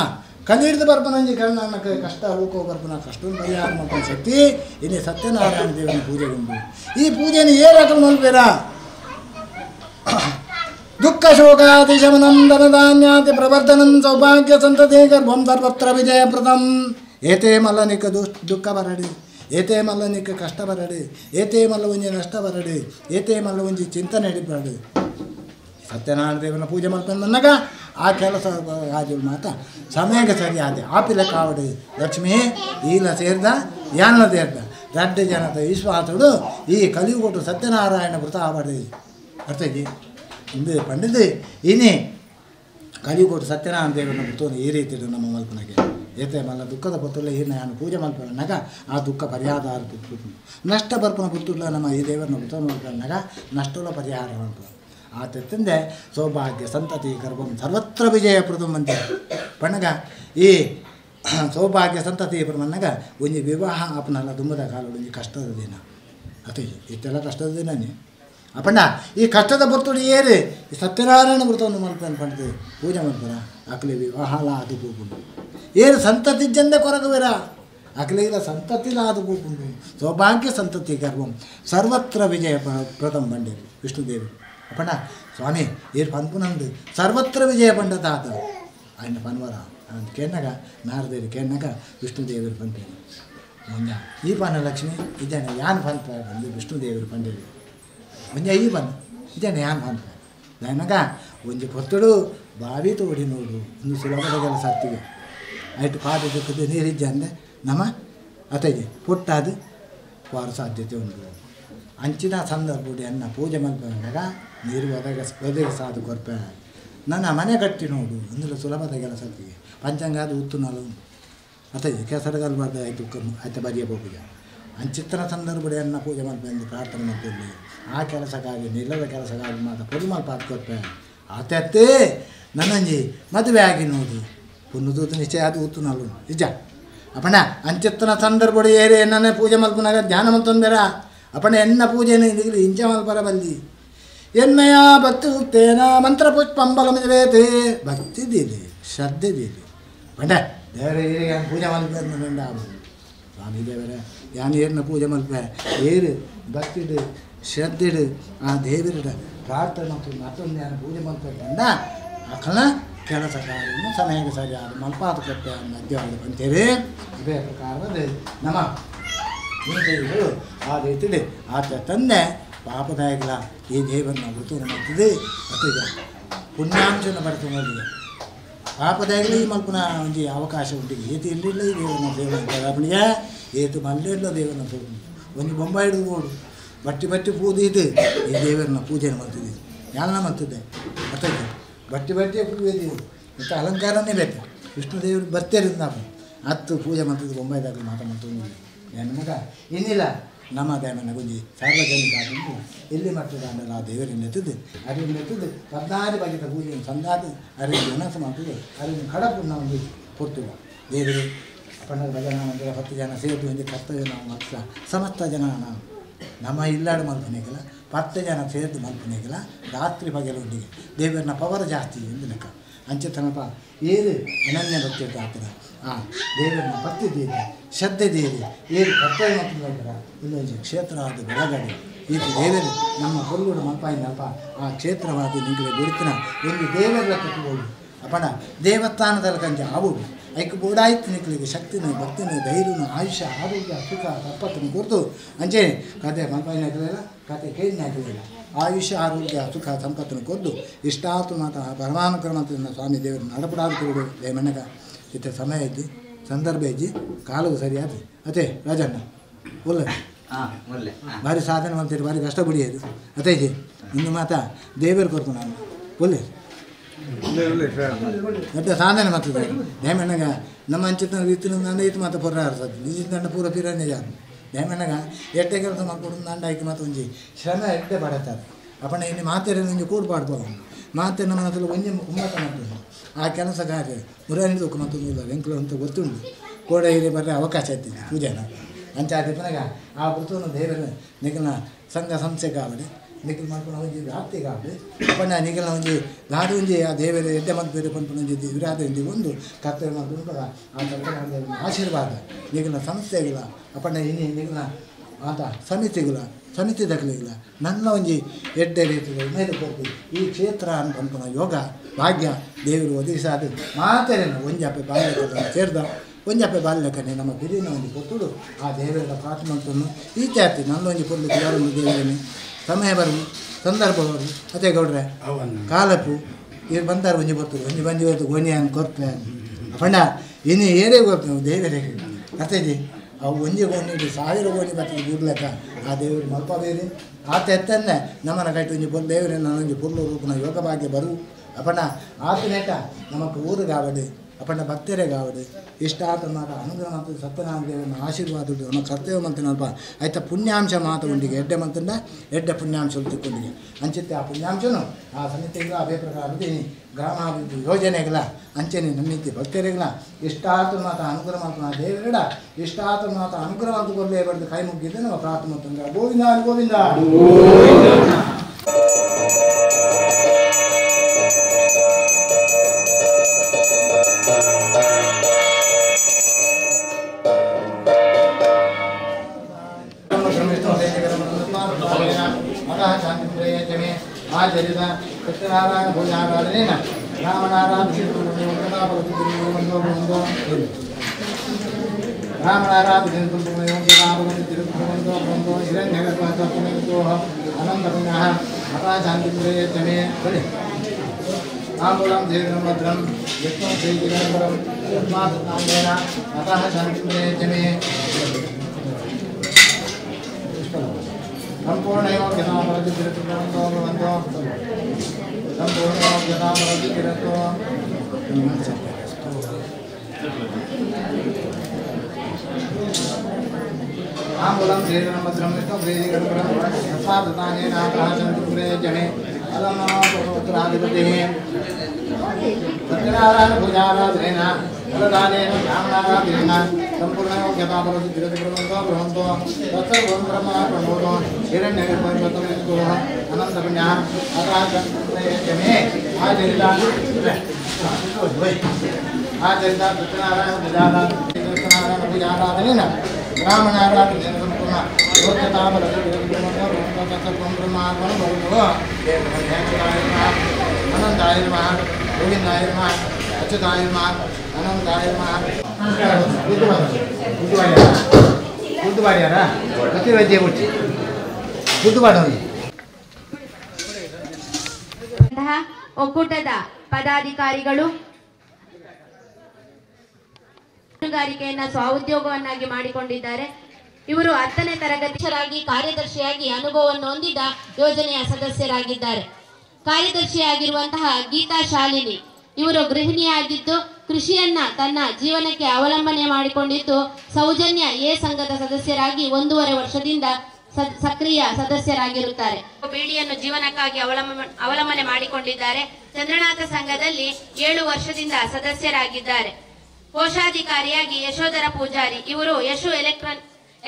ಕಲಿಡಿದು ಬರ್ಪನಂಜಿ ಕಣ್ಣಕ್ಕೆ ಕಷ್ಟ ಹೋಗೋ ಬರ್ಪನ ಕಷ್ಟವನ್ನು ಪರಿಹಾರ ಮಾಡ್ಕೊಂಡು ಶಕ್ತಿ ಇಲ್ಲಿ ಸತ್ಯನಾರಾಯಣ ದೇವನ ಪೂಜೆಗೊಂಡು ಈ ಪೂಜೆಯನ್ನು ಏರಾಕಲು ಮಲ್ಪೇರ ದುಃಖ ಶೋಕಾತಿ ಶಮನಂ ಧನಧಾನ್ಯಾತಿ ಪ್ರವರ್ಧನಂ ಸೌಭಾಗ್ಯ ಸಂತತಿ ಗರ್ಭಂ ಸರ್ವತ್ರ ವಿಜಯಪ್ರದಂ ಏತೇ ಮಲ್ಲನಿಕ ದುಃಖ ಬರಡಿ ಏತೇ ಮಲ್ಲನಿಕ ಕಷ್ಟ ಬರಡಿ ಏತೇ ಮಲ್ಲ ಒಂಜಿ ನಷ್ಟ ಬರಡಿ ಏತೇ ಮಲ್ಲ ಒಂಜಿ ಚಿಂತನೆ ಹಿಡಿಬರಡಿ ಸತ್ಯನಾರಾಯಣ ದೇವನ ಪೂಜೆ ಮಾಡ್ಕೊಂಡು ಬಂದಾಗ ಆ ಕೆಲಸ ಆದ ಮಾತ ಸಮಯಕ್ಕೆ ಸರಿ ಆದೆ ಆಪಿಲ ಕಾವಡಿ ಲಕ್ಷ್ಮೀ ಈಲ ಸೇರ್ದ ಯಾನ ಸೇರ್ದ ದಡ್ಡ ಜನದ ವಿಶ್ವಾಸಗಳು ಈ ಕಲಿಯುಗೊಟ್ಟು ಸತ್ಯನಾರಾಯಣ ವೃತ ಆಬಾರ್ದು ಅರ್ಥಜಿ ಇಂದು ಪಂಡಿತು ಇನ್ನೇ ಕಲಿಯುಗೊಟ್ಟು ಸತ್ಯನಾರಾಯಣ ದೇವರನ್ನ ವೃತವನ್ನು ಈ ರೀತಿ ನಮ್ಮ ಮಲ್ಪನೆಗೆ ಏತೆ ಮಲ್ಲ ದುಃಖದ ಪುತ್ತುಲ್ಲ ಈ ನಾನು ಪೂಜೆ ಮಲ್ಪನಾಗ ಆ ದುಃಖ ಪರಿಹಾರ ನಷ್ಟ ಬರ್ಪನ ಪುತ್ತುಲ್ಲ ನಮ್ಮ ಈ ದೇವರನ್ನ ವೃತ ಮಲ್ಪನಾಗ ನಷ್ಟುಲ ಪರಿಹಾರ ಮಾಡ್ಬೋದು ಆತಂದೆ ಸೌಭಾಗ್ಯ ಸಂತತಿ ಗರ್ಭಂ ಸರ್ವತ್ರ ವಿಜಯಪ್ರದಂ ಅಂತ ಪಣ್ಣಗ ಈ ಸೌಭಾಗ್ಯ ಸಂತತಿ ಪ್ರಮನ್ನಾಗ ಒಂಜಿ ವಿವಾಹ ಅಪ್ಪನಲ್ಲ ದುಂಬದ ಕಾಲ ಒಂಜಿ ಕಷ್ಟದ ದಿನ ಅತಿ ಇಷ್ಟೆಲ್ಲ ಕಷ್ಟದ ದಿನನೇ ಅಪ್ಪಣ್ಣ ಈ ಕಷ್ಟದ ಬರ್ತುಡು ಏರಿ ಈ ಸತ್ಯನಾರಾಯಣ ವೃತವನ್ನು ಮಲ್ಪನ ಪಂಡಿತು ಪೂಜೆ ಮಾಡ್ತಾರ ಆಕಲಿ ವಿವಾಹ ಅದು ಹೋಗ್ಬೋದು ಏನು ಸಂತತಿ ಜಂದೆ ಕೊರಗುವೆರ ಅಖಿಲ ಸಂತತಿಲಾದ ಕೂಪುಂಡು ಸೌಭಾಗ್ಯ ಸಂತತಿ ಗರ್ವಂ ಸರ್ವತ್ರ ವಿಜಯ ಪ್ರಥಮ ಬಂಡೇರು ವಿಷ್ಣುದೇವಿ ಅಪ್ಪಣ್ಣ ಸ್ವಾಮಿ ಏರು ಪನ್ಪುನಂದು ಸರ್ವತ್ರ ವಿಜಯ ಬಂಡ ತಾತ ఆయన పనివర కేన్నగ నారదేవి కేన్నగ విష్ణుదేవుడు పంపేది ಮುಂಜ ಈ ಪನ್ನ ಲಕ್ಷ್ಮಿ ಇದೇನೆ ಯಾನ್ ಪಂಪ ಬಂದು ವಿಷ್ಣುದೇವರು ಪಂಡೇವಿ ಮುಂಜ ಈ ಪನ್ನ ಇದೇನೆ ಯಾನ್ ಪಂಪ ನನಗ ಒಂಜಿ ಪೊತ್ತುಡು ಬಾವಿ ತೋಡಿ ನೋಡು ಒಂದು ಸುಲಭದ ಕೆಲಸ ಹತ್ತಿಗೆ ಆಯ್ತು ಪಾದ ದುಃಖದ ನೀರಿಜ್ಜ ಅಂದೆ ನಮ್ಮ ಅತಗೆ ಪುಟ್ಟಾದು ವಾರ ಸಾಧ್ಯತೆ ಉಂಟು ಅಂಚಿನ ಸಂದರ್ಭ ಅನ್ನ ಪೂಜೆ ಮಲ್ಪನಾಗ ನೀರು ಒದಗ ಸಾಧು ಕೊರ್ಪೆ ನನ್ನ ಮನೆ ಕಟ್ಟಿ ನೋಡು ಅಂದ್ರೆ ಸುಲಭದ ಕೆಲಸ ಹತ್ತಿಗೆ ಪಂಚಾಂಗಾದ ಉತ್ತುನಲು ಅತಗೆ ಕೆಸರಗಲ್ ಬಾರ್ದ ಆಯ್ತು ಆಯ್ತು ಬರಿಯ ಹೋಗಿದ ಅಂಚಿತ್ತನ ಸಂದರ್ಭ ಅನ್ನ ಪೂಜೆ ಮಲ್ಪೆಂದು ಪ್ರಾರ್ಥನೆ ಮಾಡ್ತಿದ್ದೆ ಆ ಕೆಲಸಕ್ಕಾಗಿ ನಿಲ್ಲದ ಕೆಲಸಕ್ಕಾಗಿ ಮಾತ್ರ ಪೊದು ಮಲ್ಪ ಕೊರ್ಪೆ ಆತೇ ನನ್ನಂಜಿ ಮದುವೆ ಆಗಿ ನೋಡು ಪುನಃ ನಿಶ್ಚಯ ಅದು ಉತ್ತುನಲು ನಿಜ ಅಪ್ಪಣ್ಣ ಅಂಚಿತ್ತನ ಸಂದರ್ಭ ಏರಿ ಎನ್ನೇ ಪೂಜೆ ಮಲ್ಪನಾಗ ಧ್ಯಾನ ಮಲ್ತೊಂದು ಬೇಡ ಅಪ್ಪಣ್ಣ ಎನ್ನ ಪೂಜೆನ ಇದಿಗಲಿ ಇಂಚ ಮಲ್ಪರ ಬಲ್ಲಿ ಎನ್ನಯ ಭಕ್ತಿ ಉತ್ತೇನ ಮಂತ್ರ ಪುಷ್ಪಂಬಲಮಿದೇತಿ ಭಕ್ತಿ ದೀಲಿ ಶ್ರದ್ಧೆ ದೀಲಿ ಪಂಡ ದೇವರ ಏರಿಗೆ ಪೂಜೆ ಮಲ್ಪೆ ಸ್ವಾಮಿ ದೇವರ ಯಾನು ಏರ್ನ ಪೂಜೆ ಮಲ್ಪೆ ಏರು ಭಕ್ತಿಡು ಶ್ರದ್ಧೆಡು ಆ ದೇವರಿಡ ಪ್ರಾರ್ಥನೆ ಮತ್ತೊಂದು ಯಾನು ಪೂಜೆ ಮಲ್ಪೆ ಕಂಡ ಅಕಲ ಕೆಲಸ ಕಾರ್ಯವನ್ನು ಸಮಯಕ್ಕೆ ಸರಿಯಾದ ಮಲ್ಪಾತ ಕೊಟ್ಟೆ ಮಧ್ಯವಾಗಿ ಬಂತೇವೆ ಇದೇ ಪ್ರಕಾರದ ನಮ್ಮ ಹಿಂದೆಗಳು ಆ ರೀತಿಲಿ ಆತ ತಂದೆ ಪಾಪದಾಯಕಲ ಈ ದೇವರನ್ನ ಗುರುತು ಮಾಡ್ತಿದೆ ಮತ್ತು ಪುಣ್ಯಾಂಶನ ಬರ್ತು ನೋಡಿದೆ ಪಾಪದಾಯಕಲ ಈ ಮಲ್ಪನ ಒಂದು ಅವಕಾಶ ಉಂಟಿಗೆ ಏತು ಇರಲಿಲ್ಲ ಈ ದೇವರನ್ನ ದೇವರ ಅವನಿಗೆ ಏತು ಮಲ್ಲೆಲ್ಲ ದೇವರನ್ನ ತೋರು ಒಂದು ಬೊಂಬಾಯಿ ಹಿಡಿದು ನೋಡು ಬಟ್ಟಿ ಪೂದಿದ್ದು ಈ ದೇವರನ್ನ ಪೂಜೆ ಮಾಡ್ತಿದ್ದೆ ಯಾರನ್ನ ಮಾಡ್ತಿದ್ದೆ ಮತ್ತೆ ಬಟ್ಟೆ ಪೂಜೆ ಮತ್ತು ಅಲಂಕಾರನೇ ಬೇಕು ವಿಷ್ಣುದೇವರು ಬರ್ತಿರೋದು ನಾವು ಹತ್ತು ಪೂಜೆ ಮಾಡ್ತಿದ್ದು ಬೊಂಬಾಯಿದಾಗ ಮಾತಾಡ್ತೀನಿ ನನ್ನ ಮಗ ಏನಿಲ್ಲ ನಮ್ಮ ದೇವನ ಗುಂಜಿ ಸಾರ್ವಜನಿಕ ಆದಂತು ಎಲ್ಲಿ ಮಾಡ್ತದೆ ಅಂದರೆ ಆ ದೇವರಿಂದ ಎತ್ತಿದ್ದು ಅರಿವಿನ ಎತ್ತಿದ್ದು 16 ಬಗೆಯ ಪೂಜೆಯನ್ನು ಸಂದಾದು ಅರಿವಿನ ವಿನಾಶ ಮಾಡ್ತದೆ ಅರಿವಿನ ಕಡಪನ್ನು ನಾವು ಕೊಡ್ತೀವಿ ದೇವರು ಪಂಡದ ಭಜನ ಅಂದರೆ 10 ಜನ ಸೇರಿದು ಒಂದು ಕರ್ತವ್ಯ ನಾವು ಮಾತ್ರ ಸಮಸ್ತ ಜನ ನಾವು ನಮ್ಮ ಇಲ್ಲಾಡು ಮಲ್ಪನೆಗಿಲ್ಲ 10 ಜನ ಸೇರಿದು ಮಲ್ಪನೆಗಿಲ್ಲ ರಾತ್ರಿ ಬಗೆಲೊಂದಿಗೆ ದೇವರನ್ನ ಪವರ್ ಜಾಸ್ತಿ ಎಂದು ಲೆಕ್ಕ ಅಂಚೆತನಪ ಏರು ಅನನ್ಯ ಭಕ್ತಿ ಆಗ್ತದೆ ಆ ದೇವರನ್ನ ಭಕ್ತಿ ದೇವಿ ಶ್ರದ್ಧೆ ದೇವಿ ಏರು ಕರ್ತವ್ಯ ಮಾಡ್ತಾರೆ ಇಲ್ಲೊಂದು ಕ್ಷೇತ್ರ ಅದು ಬೆಳಗಡೆ ಇದು ದೇವರು ನಮ್ಮ ಕೊಲ್ಲೂರು ಮಲ್ಪಾಯಿನಪ್ಪ ಆ ಕ್ಷೇತ್ರವಾದಿ ನಿಂಗೆ ಗುರುತಿನ ಒಂದು ದೇವರ ಕಟ್ಟುವುದು ಅಪ್ಪಣ ದೇವಸ್ಥಾನದಲ್ಲಿ ಕಂಜ ಆವುದು ಐಕ್ ಬೋಡಾಯ್ತು ನಿಕ್ಲಿಗೆ ಶಕ್ತಿನ ಭಕ್ತಿನ ಧೈರ್ಯನ ಆಯುಷ್ಯ ಆರೋಗ್ಯ ಸುಖ ತಪ್ಪತ್ತನ್ನು ಕೊಡ್ತು ಅಂಚೆ ಕತೆ ಮಲ್ಪಾಯಿನ ಹಾಕಲಿಲ್ಲ ಕತೆ ಕೇಳಿನ ಹಾಕಲಿಲ್ಲ ಆಯುಷ್ಯ ಆರೋಗ್ಯ ಸುಖ ಸಂಪತ್ತನ್ನು ಕೊದ್ದು ಇಷ್ಟಾತು ಮಾತ ಪರಮಾನುಕ್ರಮದಿಂದ ಸ್ವಾಮಿ ದೇವರು ನಡಪಡಾದು ಕೊಡು ಮನೆಗ ಇತ್ತ ಸಮಯ ಇದ್ದಿ ಸಂದರ್ಭ ಇದ್ದಿ ಕಾಲವು ಸರಿಯಾದ ಅದೇ ರಾಜಣ್ಣ ಒಳ್ಳೆ ಭಾರಿ ಸಾಧನೆ ಮಾಡ್ತೀರಿ ಭಾರಿ ಕಷ್ಟ ಬಿಡಿಯೋದು ಅದೇ ಇದೆ ಇನ್ನು ಮಾತ ದೇವರು ಕೊಡ್ತು ನಾನು ಒಳ್ಳೆ ಮತ್ತೆ ಸಾಧನೆ ಮಾಡ್ತಿದ್ದೆ ನೇಮಣ್ಣಗ ನಮ್ಮ ಅಂಚಿತ ರೀತಿ ನಂಡ ಇತ್ತು ಮತ್ತೆ ಪುರ ಆಡ್ತದೆ ನಿಜ ದಂಡ ಪೂರ ಪಿರನೇ ಜಾರು ನೇಮಣ್ಣಗ ಎಟ್ಟೆ ಕೆಲಸ ಮಾಡ್ಕೊಂಡು ದಂಡ ಆಯ್ಕೆ ಮತ್ತು ಒಂಜಿ ಶ್ರಮ ಎಟ್ಟೆ ಪಡತ್ತಾರೆ ಅಪ್ಪಣ್ಣ ಇಲ್ಲಿ ಮಾತೇರಿ ಒಂಜಿ ಕೂಡ್ಪಾಡ್ಬೋದು ಮಾತೆ ನಮ್ಮ ಹತ್ರ ಒಂಜಿ ಉಮ್ಮತ ಮಾಡ್ತದೆ ಆ ಕೆಲಸ ಕಾರ್ಯ ಮುರಾನಿದಕ್ಕೆ ಮತ್ತೊಂದಿಲ್ಲ ವೆಂಕಲ ಅಂತ ಗೊತ್ತುಂಟು ಕೋಡ ಹಿರಿಯ ಬರೇ ಅವಕಾಶ ಇರ್ತಿದೆ ಪೂಜೆನ ಅಂಚಾದಿಪ್ಪನಾಗ ಆ ವೃತ್ತವನ್ನು ದೇವರ ನಿಖಿಲ್ನ ಸಂಘ ಸಂಸ್ಥೆ ಕಾವಡಿ ನಿಖಿಲ್ ಮಾಡ್ಕೊಂಡು ಒಂಜಿ ವ್ಯಾಪ್ತಿ ಕಾವಡಿ ಅಪ್ಪಣ್ಣ ನಿಖಿಲ್ನ ಒಂಜಿ ದಾದು ಒಂಜಿ ಆ ದೇವರ ಎಡ್ಡೆ ಮತ್ತು ಬೇರೆ ಪಂಪನ ಒಂಜಿ ವಿರಾದ ಒಂಜಿ ಒಂದು ಕರ್ತವ್ಯ ಮಾಡ್ಕೊಂಡು ಆ ಕರ್ತವ್ಯ ಆಶೀರ್ವಾದ ನಿಖಿಲ್ನ ಸಂಸ್ಥೆಗಿಲ್ಲ ಅಪ್ಪಣ್ಣ ಇನ್ನು ನಿಖಿಲ್ನ ಆತ ಸಮಿತಿ ದಕ್ಕಲಿಲ್ಲ ನನ್ನ ಒಂಜಿ ಎಡ್ಡೆ ರೀತಿಗಳು ಮೇಲೆ ಕೊಟ್ಟು ಈ ಕ್ಷೇತ್ರ ಅನ್ಕೊಂಡ ಯೋಗ ಭಾಗ್ಯ ದೇವರು ಒದಗಿಸಾದು ಮಾತೇನು ಒಂಜಪ್ಪೆ ಬಾಲ್ಯ ಸೇರಿದ ಒಂಜಪ್ಪೆ ಬಾಲ್ಯಕನೆ ನಮ್ಮ ಬಿರಿನ ಒಂದು ಕೊಟ್ಟುಡು ಆ ದೇವರ ಪ್ರಾರ್ಥನೆ ಈಚೆ ಆಗ್ತದೆ ನನ್ನೊಂಜಿ ಕೊಡ್ಲು ಯಾರೊಂದು ದೇವರನ್ನು ಸಮಯ ಬರುವುದು ಸಂದರ್ಭ ಬರುವುದು ಅದೇ ಗೌಡ್ರೆ ಕಾಲಪ್ಪು ಇವ್ರು ಬಂದಾರ ಒಂಜಿ ಬರ್ತದೆ ಒಂಜಿ ಬಂದು ಇವತ್ತು ಗೋಣಿ ಅನ್ನು ಕೊಡ್ತೆ ಅಪ್ಪಣ್ಣ ಇನ್ನು ಏನೇ ಗೊತ್ತು ದೇವರೇ ಅತ್ತೇಜಿ ಅವು ಒಂಜಿ ಗೋಣಿ 1000 ಗೋಣಿ ಬರ್ತದೆ ಬಿಡ್ಲೆಕ್ಕ ಆ ದೇವರು ಮಲ್ಪ ಬೇರೆ ಆತ ಎತ್ತನ್ನೇ ನಮ್ಮನ್ನ ಕಟ್ಟಿ ಒಂಜಿ ಪೊಲ್ ದೇವರೇ ನಾನೊಂಜಿ ಪೊರ್ಲು ರೂಪನ ಯೋಗ ಭಾಗ್ಯ ಬರು ಅಪ್ಪಣ್ಣ ಆತನೇಟ ನಮಕ್ ಊರಿಗಾವಡು ಅಪ್ಪಣ್ಣ ಭಕ್ತರೇ ಕಾವಡು ಇಷ್ಟ ಆತ ಮಾತ ಅನುಗ್ರಹ ಮಂತ್ರ ಸತ್ಯನಾರಾಯಣ ದೇವರನ್ನ ಆಶೀರ್ವಾದ ನಮ್ಮ ಕರ್ತವ್ಯ ಮಂತನಲ್ಪ ಆಯ್ತಾ ಪುಣ್ಯಾಂಶ ಮಾತ ಉಂಡಿಗೆ ಎಡ್ಡೆ ಮಂತಂದ ಎಡ್ಡೆ ಪುಣ್ಯಾಂಶ ತಿಕ್ಕೊಂಡಿಗೆ ಅಂಚಿತ್ತೆ ಆ ಪುಣ್ಯಾಂಶನು ಆ ಸಮಿತಿಗಳು ಅದೇ ಪ್ರಕಾರ ಗ್ರಾಮಾಭಿವೃದ್ಧಿ ಯೋಜನೆಗಳ ಅಂಚೆನೆ ನಮ್ಮಿತಿ ಭಕ್ತರಿಗಳ ಇಷ್ಟಾತ ಮಾತ ಅನುಗ್ರಹ ಮಂತ್ರ ದೇವರಿಡ ಇಷ್ಟಾತ ಮಾತ ಅನುಗ್ರಹ ಮಂತ್ರ ಕೊಡಲೇ ಬರೆದು ಕೈ ಮುಗಿದ್ದು ನಮ್ಮ ಪ್ರಾರ್ಥನೆ ಮಂತ್ರ ಗೋವಿಂದ ಗೋವಿಂದ. ಆಚರಿತ ಸತ್ಯನಾರಾಯಣ ಪೂಜಾರಾಧನೆಯ आंबूलं दीर्घभद्रं यत्नं श्रीगिरम्बरं यस्मात्नामेन अतः शान्तिमेजमे सम्पूर्णयोग्यतामरति तिरुत्तमन्तो भवन्तो सम्पूर्णयोग्यतामरति तिरुत्तो आंबूलं दीर्घभद्रं यत्नं श्रीगिरम्बरं यस्मात्नामेन अतः शान्तिमेजमे सत्यनारायण पूजाराधनेन फलदानेन ब्राह्मणाराधनेन सम्पूर्णयोग्यतामरति तिरुत्तमन्तो भवन्तो तत्सर्वं ब्रह्म प्रणोदो हिरण्यगर्भो अनन्तपुण्यः अतः आचरिता सत्यनारायण पूजाराधनेन ब्राह्मणाराधनेन सम्पूर्ण योग्यतामरति तिरुत्तमन्तो भवन्तो तत्सर्वं ब्रह्मार्पणं भवन्तो अनंताय नमः गोविंदाय नमः अच्युताय नमः अनंताय नमः बुद्धवाड्यारा कति वैद्य मुट्टी बुद्धवाडोनी ಒಕ್ಕೂಟದ ಪದಾಧಿಕಾರಿಗಳು ಮೀನುಗಾರಿಕೆಯನ್ನು ಸ್ವಉದ್ಯೋಗವನ್ನಾಗಿ ಮಾಡಿಕೊಂಡಿದ್ದಾರೆ. ಇವರು 10ನೇ ತರಗತಿಯರಾಗಿ ಕಾರ್ಯದರ್ಶಿಯಾಗಿ ಅನುಭವವನ್ನು ಹೊಂದಿದ ಯೋಜನೆಯ ಸದಸ್ಯರಾಗಿದ್ದಾರೆ. ಕಾರ್ಯದರ್ಶಿಯಾಗಿರುವಂತಹ ಗೀತಾ ಶಾಲಿನಿ ಇವರು ಗೃಹಿಣಿಯಾಗಿದ್ದು ಕೃಷಿಯನ್ನ ತನ್ನ ಜೀವನಕ್ಕೆ ಅವಲಂಬನೆ ಮಾಡಿಕೊಂಡಿದ್ದು ಸೌಜನ್ಯ ಎ ಸಂಘದ ಸದಸ್ಯರಾಗಿ 1.5 ವರ್ಷದಿಂದ ಸಕ್ರಿಯ ಸದಸ್ಯರಾಗಿರುತ್ತಾರೆ. ಬೀಡಿಯನ್ನು ಜೀವನಕ್ಕಾಗಿ ಅವಲಂಬನೆ ಮಾಡಿಕೊಂಡಿದ್ದಾರೆ. ಚಂದ್ರನಾಥ ಸಂಘದಲ್ಲಿ 7 ವರ್ಷದಿಂದ ಸದಸ್ಯರಾಗಿದ್ದಾರೆ. ಕೋಶಾಧಿಕಾರಿಯಾಗಿ ಯಶೋಧರ ಪೂಜಾರಿ ಇವರು ಯಶು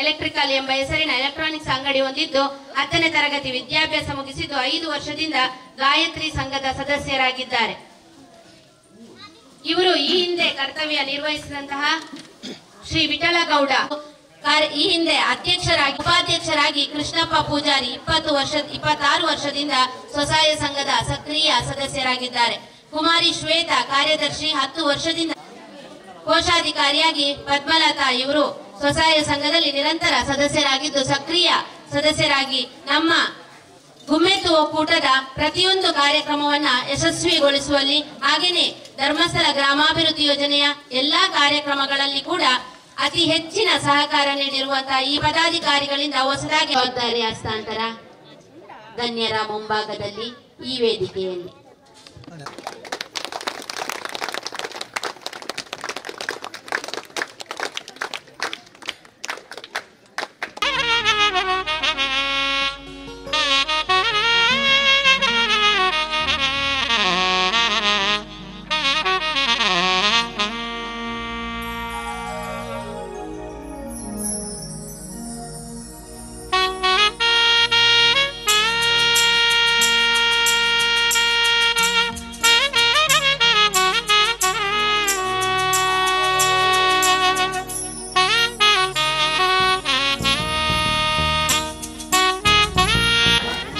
ಎಲೆಕ್ಟ್ರಿಕಲ್ ಎಂಬ ಹೆಸರಿನ ಎಲೆಕ್ಟ್ರಾನಿಕ್ಸ್ ಅಂಗಡಿ ಹೊಂದಿದ್ದು 10ನೇ ತರಗತಿ ವಿದ್ಯಾಭ್ಯಾಸ ಮುಗಿಸಿದ್ದು 5 ವರ್ಷದಿಂದ ಗಾಯತ್ರಿ ಸಂಘದ ಸದಸ್ಯರಾಗಿದ್ದಾರೆ. ಇವರು ಈ ಹಿಂದೆ ಕರ್ತವ್ಯ ನಿರ್ವಹಿಸಿದಂತಹ ಶ್ರೀ ವಿಠಲಗೌಡ ಈ ಹಿಂದೆ ಉಪಾಧ್ಯಕ್ಷರಾಗಿ ಕೃಷ್ಣಪ್ಪ ಪೂಜಾರಿ 26 ವರ್ಷದಿಂದ ಸ್ವಸಹಾಯ ಸಂಘದ ಸಕ್ರಿಯ ಸದಸ್ಯರಾಗಿದ್ದಾರೆ. ಕುಮಾರಿ ಶ್ವೇತಾ ಕಾರ್ಯದರ್ಶಿ 10 ವರ್ಷದಿಂದ. ಕೋಶಾಧಿಕಾರಿಯಾಗಿ ಪದ್ಮಲತಾ ಇವರು ಸ್ವಸಹಾಯ ಸಂಘದಲ್ಲಿ ನಿರಂತರ ಸದಸ್ಯರಾಗಿದ್ದು ಸಕ್ರಿಯ ಸದಸ್ಯರಾಗಿ ನಮ್ಮ ಗುಮ್ಮೆತ್ತು ಒಕ್ಕೂಟದ ಪ್ರತಿಯೊಂದು ಕಾರ್ಯಕ್ರಮವನ್ನ ಯಶಸ್ವಿಗೊಳಿಸುವಲ್ಲಿ ಹಾಗೆಯೇ ಧರ್ಮಸ್ಥಳ ಗ್ರಾಮಾಭಿವೃದ್ಧಿ ಯೋಜನೆಯ ಎಲ್ಲಾ ಕಾರ್ಯಕ್ರಮಗಳಲ್ಲಿ ಕೂಡ ಅತಿ ಹೆಚ್ಚಿನ ಸಹಕಾರ ನೀಡಿರುವಂತಹ ಈ ಪದಾಧಿಕಾರಿಗಳಿಂದ ಹೊಸದಾಗಿ ಜವಾಬ್ದಾರಿ ಹಸ್ತಾಂತರ ಗಣ್ಯರ ಮುಂಭಾಗದಲ್ಲಿ ಈ ವೇದಿಕೆಯಲ್ಲಿ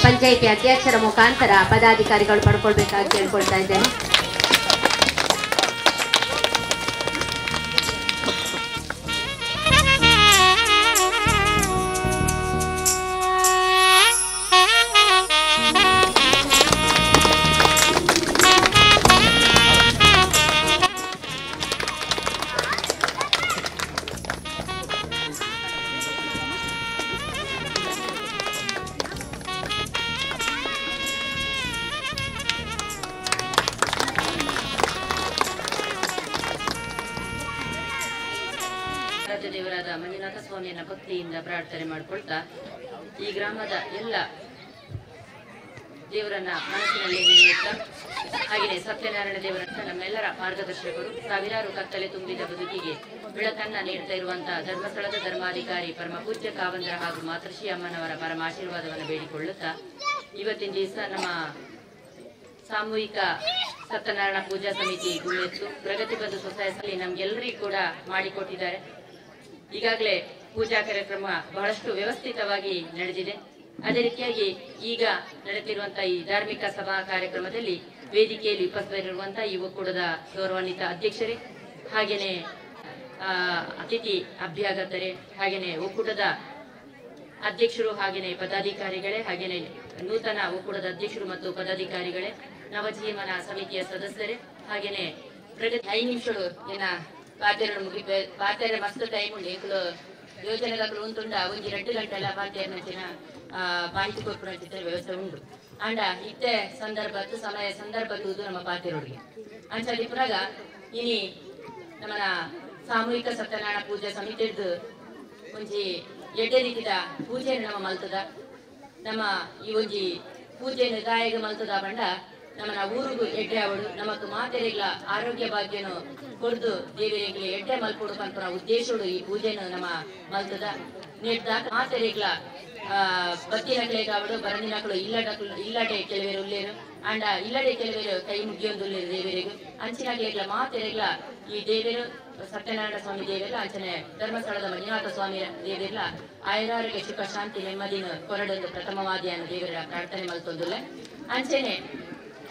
ಪಂಚಾಯಿತಿ ಅಧ್ಯಕ್ಷರ ಮುಖಾಂತರ ಪದಾಧಿಕಾರಿಗಳು ಪಡ್ಕೊಳ್ಬೇಕಾಗಿ ಕೇಳ್ಕೊಳ್ತಾ ಇದ್ದೇನೆ. ದೇವರಾದ ಮಂಜುನಾಥ ಸ್ವಾಮಿಯನ್ನ ಭಕ್ತಿಯಿಂದ ಪ್ರಾರ್ಥನೆ ಮಾಡಿಕೊಳ್ತಾ ಈ ಗ್ರಾಮದ ಎಲ್ಲ ದೇವರನ್ನ ಮನಸ್ಸಿನಲ್ಲಿ ನೆನೆಯುತ್ತಾ ಹಾಗೆಯೇ ಸತ್ಯನಾರಾಯಣ ದೇವರನ್ನ ನಮ್ಮೆಲ್ಲರ ಮಾರ್ಗದರ್ಶಕರು ಸಾವಿರಾರು ಕತ್ತಲೆ ತುಂಬಿದ ಬದುಕಿಗೆ ಬೆಳಕನ್ನ ನೀಡ್ತಾ ಇರುವಂತಹ ಧರ್ಮಸ್ಥಳದ ಧರ್ಮಾಧಿಕಾರಿ ಪರಮ ಪೂಜ್ಯ ಕಾವಂದರ ಹಾಗೂ ಮಾತೃಶ್ರೀ ಅಮ್ಮನವರ ಪರಮ ಆಶೀರ್ವಾದವನ್ನು ಬೇಡಿಕೊಳ್ಳುತ್ತಾ ಇವತ್ತಿನ ದಿವಸ ನಮ್ಮ ಸಾಮೂಹಿಕ ಸತ್ಯನಾರಾಯಣ ಪೂಜಾ ಸಮಿತಿ ಗುಮ್ಮೆತ್ತು ಪ್ರಗತಿಬದ್ಧ ಸೊಸೈಟಿಯಲ್ಲಿ ನಮ್ಗೆಲ್ಲರಿಗೂ ಕೂಡ ಮಾಡಿಕೊಟ್ಟಿದ್ದಾರೆ. ಈಗಾಗಲೇ ಪೂಜಾ ಕಾರ್ಯಕ್ರಮ ಬಹಳಷ್ಟು ವ್ಯವಸ್ಥಿತವಾಗಿ ನಡೆದಿದೆ. ಅದೇ ರೀತಿಯಾಗಿ ಈಗ ನಡೆಯುತ್ತಿರುವಂತಹ ಈ ಧಾರ್ಮಿಕ ಸಭಾ ಕಾರ್ಯಕ್ರಮದಲ್ಲಿ ವೇದಿಕೆಯಲ್ಲಿ ಉಪಸ್ಥಿತರಿರುವಂತಹ ಈ ಒಕ್ಕೂಟದ ಗೌರವಾನ್ವಿತ ಅಧ್ಯಕ್ಷರೇ, ಹಾಗೇನೆ ಅತಿಥಿ ಅಭ್ಯಾಗತರೇ, ಹಾಗೇನೆ ಒಕ್ಕೂಟದ ಅಧ್ಯಕ್ಷರು, ಹಾಗೇನೆ ಪದಾಧಿಕಾರಿಗಳೇ, ಹಾಗೇನೆ ನೂತನ ಒಕ್ಕೂಟದ ಅಧ್ಯಕ್ಷರು ಮತ್ತು ಪದಾಧಿಕಾರಿಗಳೇ, ನವಜೀವನ ಸಮಿತಿಯ ಸದಸ್ಯರೇ, ಹಾಗೇನೆ ಪ್ರಗತಿ 5 ನಿಮಿಷಗಳು ಏನ ಪಾತೆರನ್ನು ಮುಗಿಪೆ ಪಾತೆರ ಮಸ್ತ್ ಟೈಮ್ ಉಂಡು ಎಂಕುಲು ಯೋಜನೆಗಳು ಉಂಟುಂಡ ಒಂಜಿ 2 ಗಂಟೆಲ್ಲ ಪಾತೆರನಂಚಿನ ಮಾಹಿತಿ ಕೊರ್ಪುನಂಚಿನ ವ್ಯವಸ್ಥೆ ಉಂಡು. ಅಂಡ ಇತ್ತೆ ಸಮಯ ಸಂದರ್ಭದ್ದು ನಮ್ಮ ಪಾತೆರೋಡಿಗೆ ಅಂಚಲ್ಲಿ ಪುರಾಗ ಇನಿ ನಮ್ಮನ ಸಾಮೂಹಿಕ ಸತ್ಯನಾರಾಯಣ ಪೂಜೆ ಸಮಿತಿದ್ದು ಒಂಜಿ ಎಡ್ಡೆ ರೀತಿದ ಪೂಜೆಯನ್ನು ನಮ್ಮ ಮಲ್ತದ ನಮ್ಮ ಈ ಒಂಜಿ ಪೂಜೆಯನ್ನು ದಾಯಗ ಮಲ್ತದ ಬಂಡ ನಮ್ಮನ ಊರಿಗೂ ಎಡ್ಡೆ ಅವಡು ನಮಕ್ ಮಾತೆರೆಗ್ಲ ಆರೋಗ್ಯ ಭಾಗ್ಯನು ಕೊಡ್ದು ದೇವರಿಗೆ ಎಡ್ಡೆ ಮಲ್ಪೊಡು ಪಂಪನ ಉದ್ದೇಶೋಡು ಈ ಪೂಜೆನು ನಮ್ಮ ಮಲ್ತದ ನೆಡ್ದಾಕ ಮಾತೆರೆಗ್ಲ ಬತ್ತಿನಕ್ಲೆಗಾವಡು ಬರಂದಿನಕ್ಲು ಇಲ್ಲಡೆ ಕೆಲವೇರು ಉಲ್ಲೇರು ಅಂಡ ಇಲ್ಲಡೆ ಕೆಲವೇರು ಕೈ ಮುಗಿಯೊಂದುಲ್ಲೇರು ದೇವರಿಗೂ ಅಂಚಿನಕ್ಲೆಗ್ಲ ಮಾತೆರೆಗ್ಲ ಈ ದೇವರು ಸತ್ಯನಾರಾಯಣ ಸ್ವಾಮಿ ದೇವರೆಲ್ಲ ಅಂಚನೆ ಧರ್ಮಸ್ಥಳದ ಮಂಜುನಾಥ ಸ್ವಾಮಿ ದೇವರೆಲ್ಲ ಆಯುರಾರೋಗ್ಯ ಸುಖ ಶಾಂತಿ ನೆಮ್ಮದಿನ ಕೊರಡೊಂದು ಪ್ರಥಮವಾದಿಯನ್ನು ದೇವರ ಪ್ರಾರ್ಥನೆ ಮಲ್ತೊಂದುಲ್ಲ ಅಂಚೆನೆ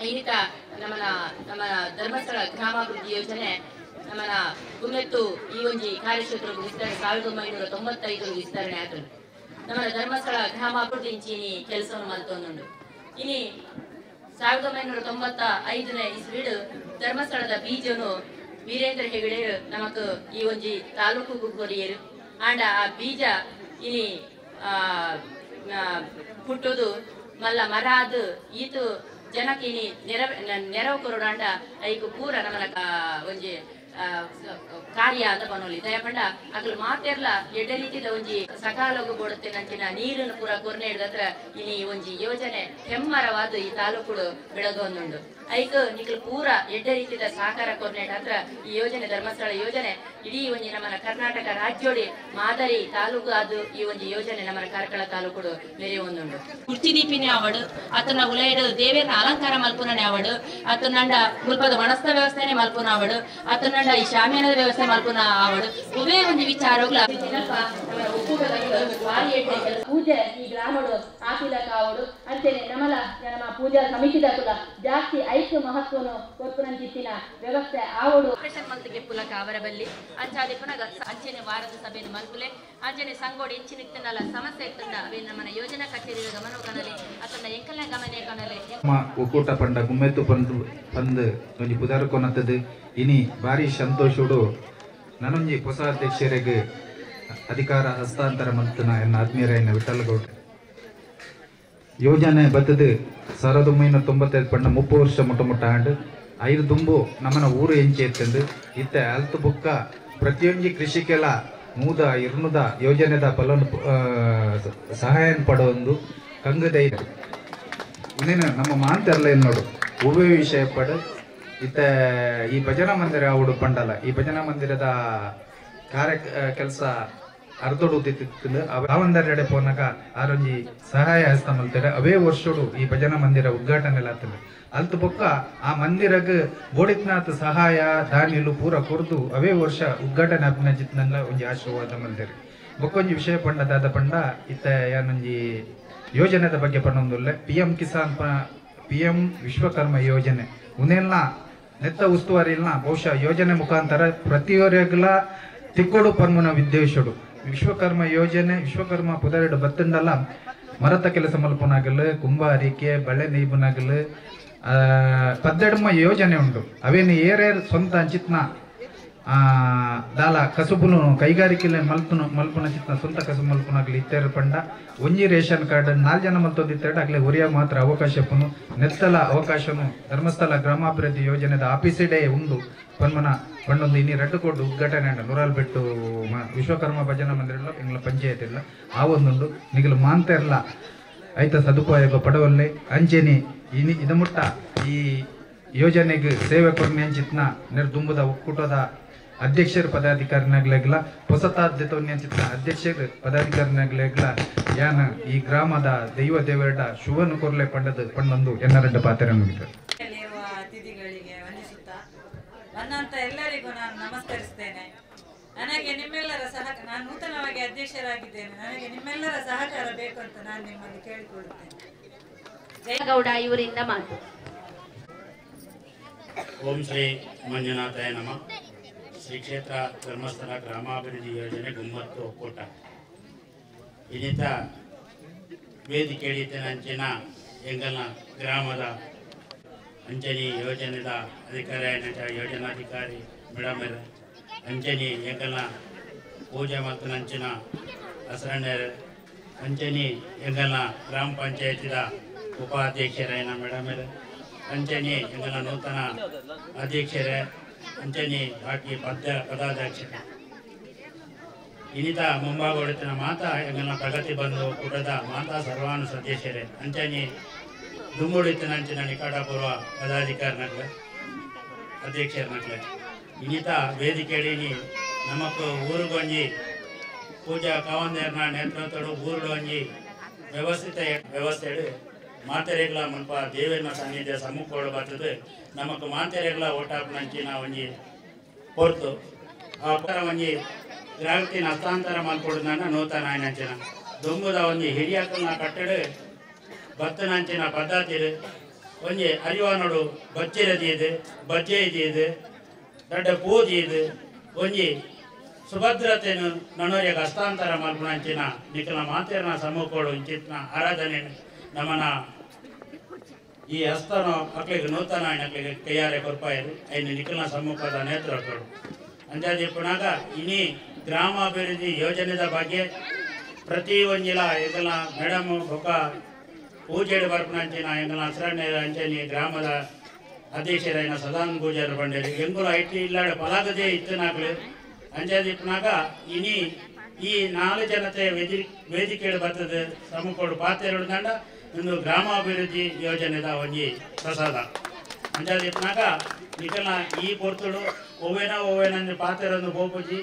ಇನ್ನಿತ ನಮ್ಮ ಧರ್ಮಸ್ಥಳ ಗ್ರಾಮಾಭಿವೃದ್ಧಿ ಯೋಜನೆ ನಮ್ಮನ ಗುಮ್ಮೆತ್ತು ಈ ಒಂಜಿ ಕಾರ್ಯಕ್ಷೇತ್ರ ವಿಸ್ತರಣೆ 1995 ವಿಸ್ತರಣೆ ಆಯ್ತು. ನಮ್ಮ ಧರ್ಮಸ್ಥಳ ಗ್ರಾಮಾಭಿವೃದ್ಧಿ ಇಂಚಿನಿ ಕೆಲಸವನ್ನು ಮಲ್ತೊಂದುಂಡು. ಇನಿ 1995ನೇ ಇಸ್ವಿಡು ಧರ್ಮಸ್ಥಳದ ಬೀಜನು ವೀರೇಂದ್ರ ಹೆಗಡೆ ನಮಕ್ ಈ ಒಂಜಿ ತಾಲೂಕು ಕೊರಿಯರು ಅಂಡ ಆ ಬೀಜ ಇನಿ ಹುಟ್ಟುದು ಮಲ್ಲ ಮರ ಅದು ಈತು ಜನಕ್ಕೆ ಇನಿ ನೆರವು ಕೊರೋಡಾಂಡ ಐಕು ಪೂರ ನಮ್ಮನ ಒಂಜಿ ಕಾರ್ಯ ಅಂತ ಬನ್ನೋಲಿ ದಯಪಂಡ ಅಕ್ಲು ಮಾತೆರ್ಲ ಎಡ್ಡೆ ರೀತಿದ ಒಂಜಿ ಸಕಾಲಗು ಕೊಡುತ್ತೆ ನಂಚಿನ ನೀರನ್ನು ಪೂರ ಕೊರ್ನೆ ಹಿಡ್ದತ್ರ ಇನಿ ಒಂಜಿ ಯೋಜನೆ ಹೆಮ್ಮರವಾದ ಈ ತಾಲೂಕು ಬೆಳಗೊಂದುಂಡು ಐಕ್ ನಿಕ್ಲು ಪೂರ ಎಡ್ಡೆ ರೀತಿದ ಸಹಕಾರ ಕೊರ್ನೆ ಹತ್ರ ಈ ಯೋಜನೆ ಧರ್ಮಸ್ಥಳ ಯೋಜನೆ ಇಡೀ ಒಂಜಿ ನಮ್ಮನ ಕರ್ನಾಟಕ ರಾಜ್ಯೋಡಿ ಮಾದರಿ ತಾಲೂಕು ಅದು ಈ ಒಂಜಿ ಯೋಜನೆ ನಮ್ಮನ ಕಾರ್ಕಳ ತಾಲೂಕು ಮೆರೆಯೊಂದುಂಡು. ಕುರ್ಚಿ ದೀಪಿನಿ ಆವಡು ಅತನ ಉಲೈಡು ದೇವೇರ್ನ ಅಲಂಕಾರ ಮಲ್ಪುನನೆ ಆವಡು ಅತನಂಡ ಮುಲ್ಪದ ಮನಸ್ಥ ವ್ಯವಸ್ಥೆನೆ ಮಲ್ಪುನ ಆವಡು ಅತನಂಡ ಈ ಶಾಮಿಯಾನದ ವ್ಯವಸ್ಥೆ ಮಲ್ಪುನ ಆವಡು ಉವೇ ಒಂಜಿ ವಿಚಾರಗಳ ಪೂಜೆ ಈ ಗ್ರಾಮಡು ಆಕಿದ ಕಾವಡು ಅಂತೇನೆ ನಮ್ಮ ಪೂಜಾ ಸಮಿತಿದ ಕುಲ ಜಾಸ್ತಿ ಐಕ್ಯ ಮಹತ್ವನು ಕೊರ್ಪುನಂಚಿತ್ತಿನ ವ್ಯವಸ್ಥೆ ಆವಡು ಆಪರೇಷನ್ ಮಂತ್ಗೆ ಪುಲಕ ಅವರ ಬಲ್ಲಿ ಅಂಚಾದಿ ಪುನಗ ಅಂಚೆನೆ ವಾರದ ಸಭೆಯನ್ನು ಮಲ್ಪುಲೆ ಅಂಚೆನೆ ಸಂಗೋಡಿ ಇಂಚಿನಿತ್ತನಲ್ಲ ಸಮಸ್ಯೆ ಇತ್ತಂಡ ಅವೇ ನಮ್ಮನ ಯೋಜನಾ ಕಚೇರಿಯ ಗಮನ ಕಾಣಲೆ ಅತನ ಎಂಕಲ್ನ ಗಮನ ಕಾಣಲೆ ಒಕ್ಕೂಟ ಪಂಡ ಗುಮ್ಮೆತ್ತು ಪಂದ್ ಒಂಜಿ ಪುದಾರ ಕೊನತ್ತದು ಇನಿ ಬಾರಿ ಸಂತೋಷುಡು ನನೊಂಜಿ ಹೊಸ ಅಧ್ಯಕ್ಷರಿಗೆ ಅಧಿಕಾರ ಹಸ್ತಾಂತರ ಮಂತನ ಎನ್ನ ಆತ್ಮೀಯರಾಯನ ವಿಠಲಗೌಡ ಯೋಜನೆ ಬತ್ತದು 1995 ಪಂಡ 30 ವರ್ಷ ಮುಟ್ಟ ಆಂಡ್ 5 ದುಂಬು ನಮ್ಮನ ಊರು ಎಂಚೆ ಎತ್ತಂದು ಇತ್ತೆ ಅಲ್ತು ಬುಕ್ಕ ಪ್ರತಿಯೊಂಜಿ ಕೃಷಿಕೆಲ ಮೂದ ಇರ್ನುದ ಯೋಜನೆದ ಫಲನ್ ಸಹಾಯನ ಪಡೊಂದು ಕಂಗದೈದ ಇನ್ನೇನು ನಮ್ಮ ಮಾಂತೆರ್ಲ ಏನ್ ನೋಡು ಹೂವೇ ವಿಷಯ ಪಡ ಇತ್ತೆ ಈ ಭಜನಾ ಮಂದಿರ ಅವಡು ಪಂಡಲ ಈ ಭಜನಾ ಮಂದಿರದ ಕೆಲಸ ಅರ್ಧೊಡುತ್ತಿತ್ತು ಅವಂದರೆಡೆ ಪೋನಾಗ ಆರೊಂಜಿ ಸಹಾಯ ಹಸ್ತ ಮಲ್ತಾರೆ ಅವೇ ವರ್ಷೋಡು ಈ ಭಜನಾ ಮಂದಿರ ಉದ್ಘಾಟನೆ ಆಗ್ತದೆ ಅಲ್ತು ಬೊಕ್ಕ ಆ ಮಂದಿರಗ್ ಬೋಡಿತ್ನಾಥ್ ಸಹಾಯ ದಾನಿಲು ಪೂರ ಕೊರ್ದು ಅವೇ ವರ್ಷ ಉದ್ಘಾಟನೆ ಅಭಿನಜಿತ್ನಲ್ಲ ಒಂಜಿ ಆಶೀರ್ವಾದ ಮಲ್ದೇರಿ ಬೊಕ್ಕೊಂಜಿ ವಿಷಯ ಪಂಡದಾದ ಪಂಡ ಇತ್ತ ಯಾನೊಂಜಿ ಯೋಜನೆದ ಬಗ್ಗೆ ಪಂಡೊಂದುಲ್ಲೆ PM ವಿಶ್ವಕರ್ಮ ಯೋಜನೆ ಉನೆಲ್ಲ ನೆತ್ತ ಉಸ್ತುವಾರಿಲ್ನ ಬಹುಶಃ ಯೋಜನೆ ಮುಖಾಂತರ ಪ್ರತಿಯೊರೆಗ್ಲ ತಿಕ್ಕೋಡು ಪನ್ಮುನ ವಿದ್ವೇಷಡು ವಿಶ್ವಕರ್ಮ ಯೋಜನೆ ವಿಶ್ವಕರ್ಮ ಪುದರೆಡು ಬತ್ತಂಡಲ್ಲ ಮರತ ಕೆಲಸ ಮಲ್ಪನಾಗಲು ಕುಂಬಾರಿಕೆ ಬಳೆ ನೇಯ್ಬನಾಗಲು ಪದ್ದೆಡ್ಮ ಯೋಜನೆ ಉಂಟು ಅವೇನು ಏರೇರ್ ಸ್ವಂತ ಅಂಚಿತ್ನ ದಾಲ ಕಸುಬುಲು ಕೈಗಾರಿಕೆ ಮಲ್ಪುನ ಚಿತ್ನ ಸ್ವಂತ ಕಸುಬು ಮಲ್ಪನಾಗ್ಲಿ ಇತ್ತೇರ ಪಂಡ ಒಂಜಿ ರೇಷನ್ ಕಾರ್ಡ್ 4 ಜನ ಮಲ್ತೊಂದಿತ್ತೇಡ ಆಗ್ಲೇ ಒರಿಯ ಮಾತ್ರ ಅವಕಾಶಪ್ಪನು ನೆತ್ತಲ ಅವಕಾಶನು ಧರ್ಮಸ್ಥಳ ಗ್ರಾಮಾಭಿವೃದ್ಧಿ ಯೋಜನೆದ ಆಫೀಸಿಡೇ ಉಂಡು ಪನ್ಮನ ಪಂಡೊಂದು ಇನ್ನಿ 2 ಕೋಟಿ ಉದ್ಘಾಟನೆ ಉಂಡು ನೂರಾಲ್ಬೆಟ್ಟು ವಿಶ್ವಕರ್ಮ ಭಜನಾ ಮಂದಿರ ಇಂಗ್ಲ ಪಂಚಾಯತ್ ಇಲ್ಲ ಆ ಒಂದುಂಡು ನಿಗಲು ಮಾಂತೆರ್ಲ ಐತ ಸದುಪಯೋಗ ಪಡವಲ್ಲೆ ಅಂಚೆನಿ ಇದ ಮುಟ್ಟ ಈ ಯೋಜನೆಗೆ ಸೇವೆ ಕೊರ್ನೆ ಅಂಚಿತ್ನ ನಿರ್ದುಂಬುದ ಒಕ್ಕೂಟದ ಅಧ್ಯಕ್ಷರ ಪದಾಧಿಕಾರಿನಾಗ್ಲಾಗ್ಲ ಹೊಸತಾದ್ಯತವನ್ಯಂಚಿತ್ನ ಅಧ್ಯಕ್ಷರ ಪದಾಧಿಕಾರಿನಾಗ್ಲಾಗ್ಲ ಯಾನ ಈ ಗ್ರಾಮದ ದೈವ ದೇವರಡ ಶುಭನು ಕೊರ್ಲೆ ಪಂಡೊಂದು ಎನ್ನರೆಡ್ಡ ಪಾತ್ರ ಮುಗಿತಾರೆ. ಅತಿಥಿಗಳಿಗೆ ವಂದಿಸುತ್ತಾ ನನ್ನಂತ ಎಲ್ಲರಿಗೂ ನಾನು ನಮಸ್ಕರಿಸ್ತೇನೆ. ನನಗೆ ನಿಮ್ಮೆಲ್ಲರ ನಾನು ನೂತನವಾಗಿ ಅಧ್ಯಕ್ಷರಾಗಿದ್ದೇನೆ. ನನಗೆ ನಿಮ್ಮೆಲ್ಲರ ಸಹಕಾರ ಬೇಕು ಅಂತ ನಾನು ನಿಮ್ಮಲ್ಲಿ ಕೇಳಿಕೊಳ್ಳುತ್ತೇನೆ. ಗೌಡ ಇವರಿಂದ ಮಾತು. ಓಂ ಶ್ರೀ ಮಂಜುನಾಥಾಯ ನಮಃ. ಶ್ರೀ ಕ್ಷೇತ್ರ ಧರ್ಮಸ್ಥಳ ಗ್ರಾಮಾಭಿವೃದ್ಧಿ ಯೋಜನೆ ಗುಮ್ಮತ್ತು ಒಕ್ಕೂಟ ಇನ್ನಿತ ವೇದಿಕೆ ಅಂಚಿನ ಎಂಗಲ ಗ್ರಾಮದ ಅಂಚನಿ ಯೋಜನೆದ ಅಧಿಕಾರಿ ಯೋಜನಾಧಿಕಾರಿ ಮೇಡಮ್ ಅಂಚನಿ ಎಂಗಲ ಪೂಜೆ ಮತ್ತು ನಂಚಿನ ಹಸರಣ್ಯರು ಅಂಚನಿ ಎಂಗಲ ಗ್ರಾಮ ಪಂಚಾಯತಿದ ಉಪಾಧ್ಯಕ್ಷರೈನ ಮೇಡಮ್ ಅಂಚನಿ ಎಂಗಲ ನೂತನ ಅಧ್ಯಕ್ಷರೇ ಅಂಚನಿ ಬಾಕಿ ಪದಾಧ್ಯಕ್ಷರೇ ಇನ್ನಿತ ಮುಂಭಾಗ ಮಾತಾ ಎಂಗಲ ಪ್ರಗತಿ ಬಂಧು ಕೂಟದ ಮಾತಾ ಸರ್ವಾನು ಸದಸ್ಯರೇ ಅಂಚನಿ ದುಂಬುಡಿತಿನ ಅಂಚಿನ ನಿಕಟಪೂರ್ವ ಪದಾಧಿಕಾರಿನಕ್ಲೆ ಅಧ್ಯಕ್ಷರನಕ್ಲೆ ಇನ್ನಿತ ವೇದಿಕೆಯಲ್ಲಿ ನಮಕ್ ಊರುಗೊಂಜಿ ಪೂಜಾ ಕಾವಂದೇರ್ನ ನೇತೃತ್ವಡು ಊರುಗೊಂಜಿ ವ್ಯವಸ್ಥೆ ಮಾತೆರೆಗಳ ಮುನ್ಪ ದೇವೇನ ಸಾನ್ನಿಧ್ಯ ಸಮ್ಮುಖಗಳು ಬರ್ತದೆ ನಮಕ್ ಮಾತೆರೆಗಳ ಓಟಾಪ್ ನಂಚಿನ ಒಂಜಿ ಹೊರ್ತು ಆ ಪರ ಒಂಜಿ ಗ್ರಾಹಕನ ಹಸ್ತಾಂತರ ಮಾಡ್ಕೊಡೋದನ್ನ ನೂತನ ಆಯ್ನಂಚಿನ ದೊಂಬುದ ಒಂಜಿ ಹಿರಿಯಕಲ್ನ ಕಟ್ಟಡ ಭತ್ತನಂಚಿನ ಪದ್ಧತಿ ಒಂಜಿ ಅರಿವಾನೋಡು ಬಚ್ಚಿರದಿದೆ ಬಜ್ಜೆ ಇದೆ ದೊಡ್ಡ ಪೂಜೆ ಇದೆ ಒಂಜಿ ಸುಭದ್ರತೆಯನ್ನು ನನ್ನೋರಿಗೆ ಹಸ್ತಾಂತರ ಮಾಡ್ಕೊಂಡಂಚಿನ ನಿಖಲ ಮಾತೆರನ ಸಮ್ಮುಖಗಳು ಇಂಚಿನ ಆರಾಧನೆ ನಮ್ಮನ ಈ ಹಸ್ತನು ಮಕ್ಕಳಿಗೆ ನೂತನ ಮಕ್ಕಳಿಗೆ ಕೈಯಾರೆ ಕೊರ್ಪಾಯಿರು ಐದು ನಿಖಲ ಸಮ್ಮುಖದ ನೇತೃತ್ವಗಳು ಅಂಜಾದಿ ಪುನಾಗ ಇನ್ನಿ ಗ್ರಾಮಾಭಿವೃದ್ಧಿ ಯೋಜನೆದ ಬಗ್ಗೆ ಪ್ರತಿ ಒಂಜಿಲ ಎಂಗಲ ಮೇಡಮ್ ಒಕ್ಕ ಪೂಜೆಡು ಬರ್ಪಣಂಚಿನ ಎಂಗಲ ಹಸರಣ್ಯ ಅಂಚನಿ ಗ್ರಾಮದ ಅಧ್ಯಕ್ಷರೈನ ಸದಾನ್ ಪೂಜಾರು ಬಂಡೇರಿ ಎಂಗುಲ ಐಟಿ ಇಲ್ಲಾಡ ಪಲಾಗದೆ ಇತ್ತನಾಗ್ಲಿ ಅಂಜಾದಿಪ್ಪನಾಗ ಇನಿ ಈ 4 ಜನತೆ ವೇದಿಕೆಗಳು ಬರ್ತದೆ ಸಮ್ಮುಖಡು ಪಾತ್ರೆಗಳು ದಂಡ ಒಂದು ಗ್ರಾಮಾಭಿವೃದ್ಧಿ ಯೋಜನೆದ ಒಂಜಿ ಪ್ರಸಾದ ಅಂಜಾದಿಪ್ಪನಾಗ ನಿಖಲ ಈ ಪೊರ್ತುಡು ಓವೇನ ಪಾತ್ರೆರೊಂದು ಬೋಪುಜಿ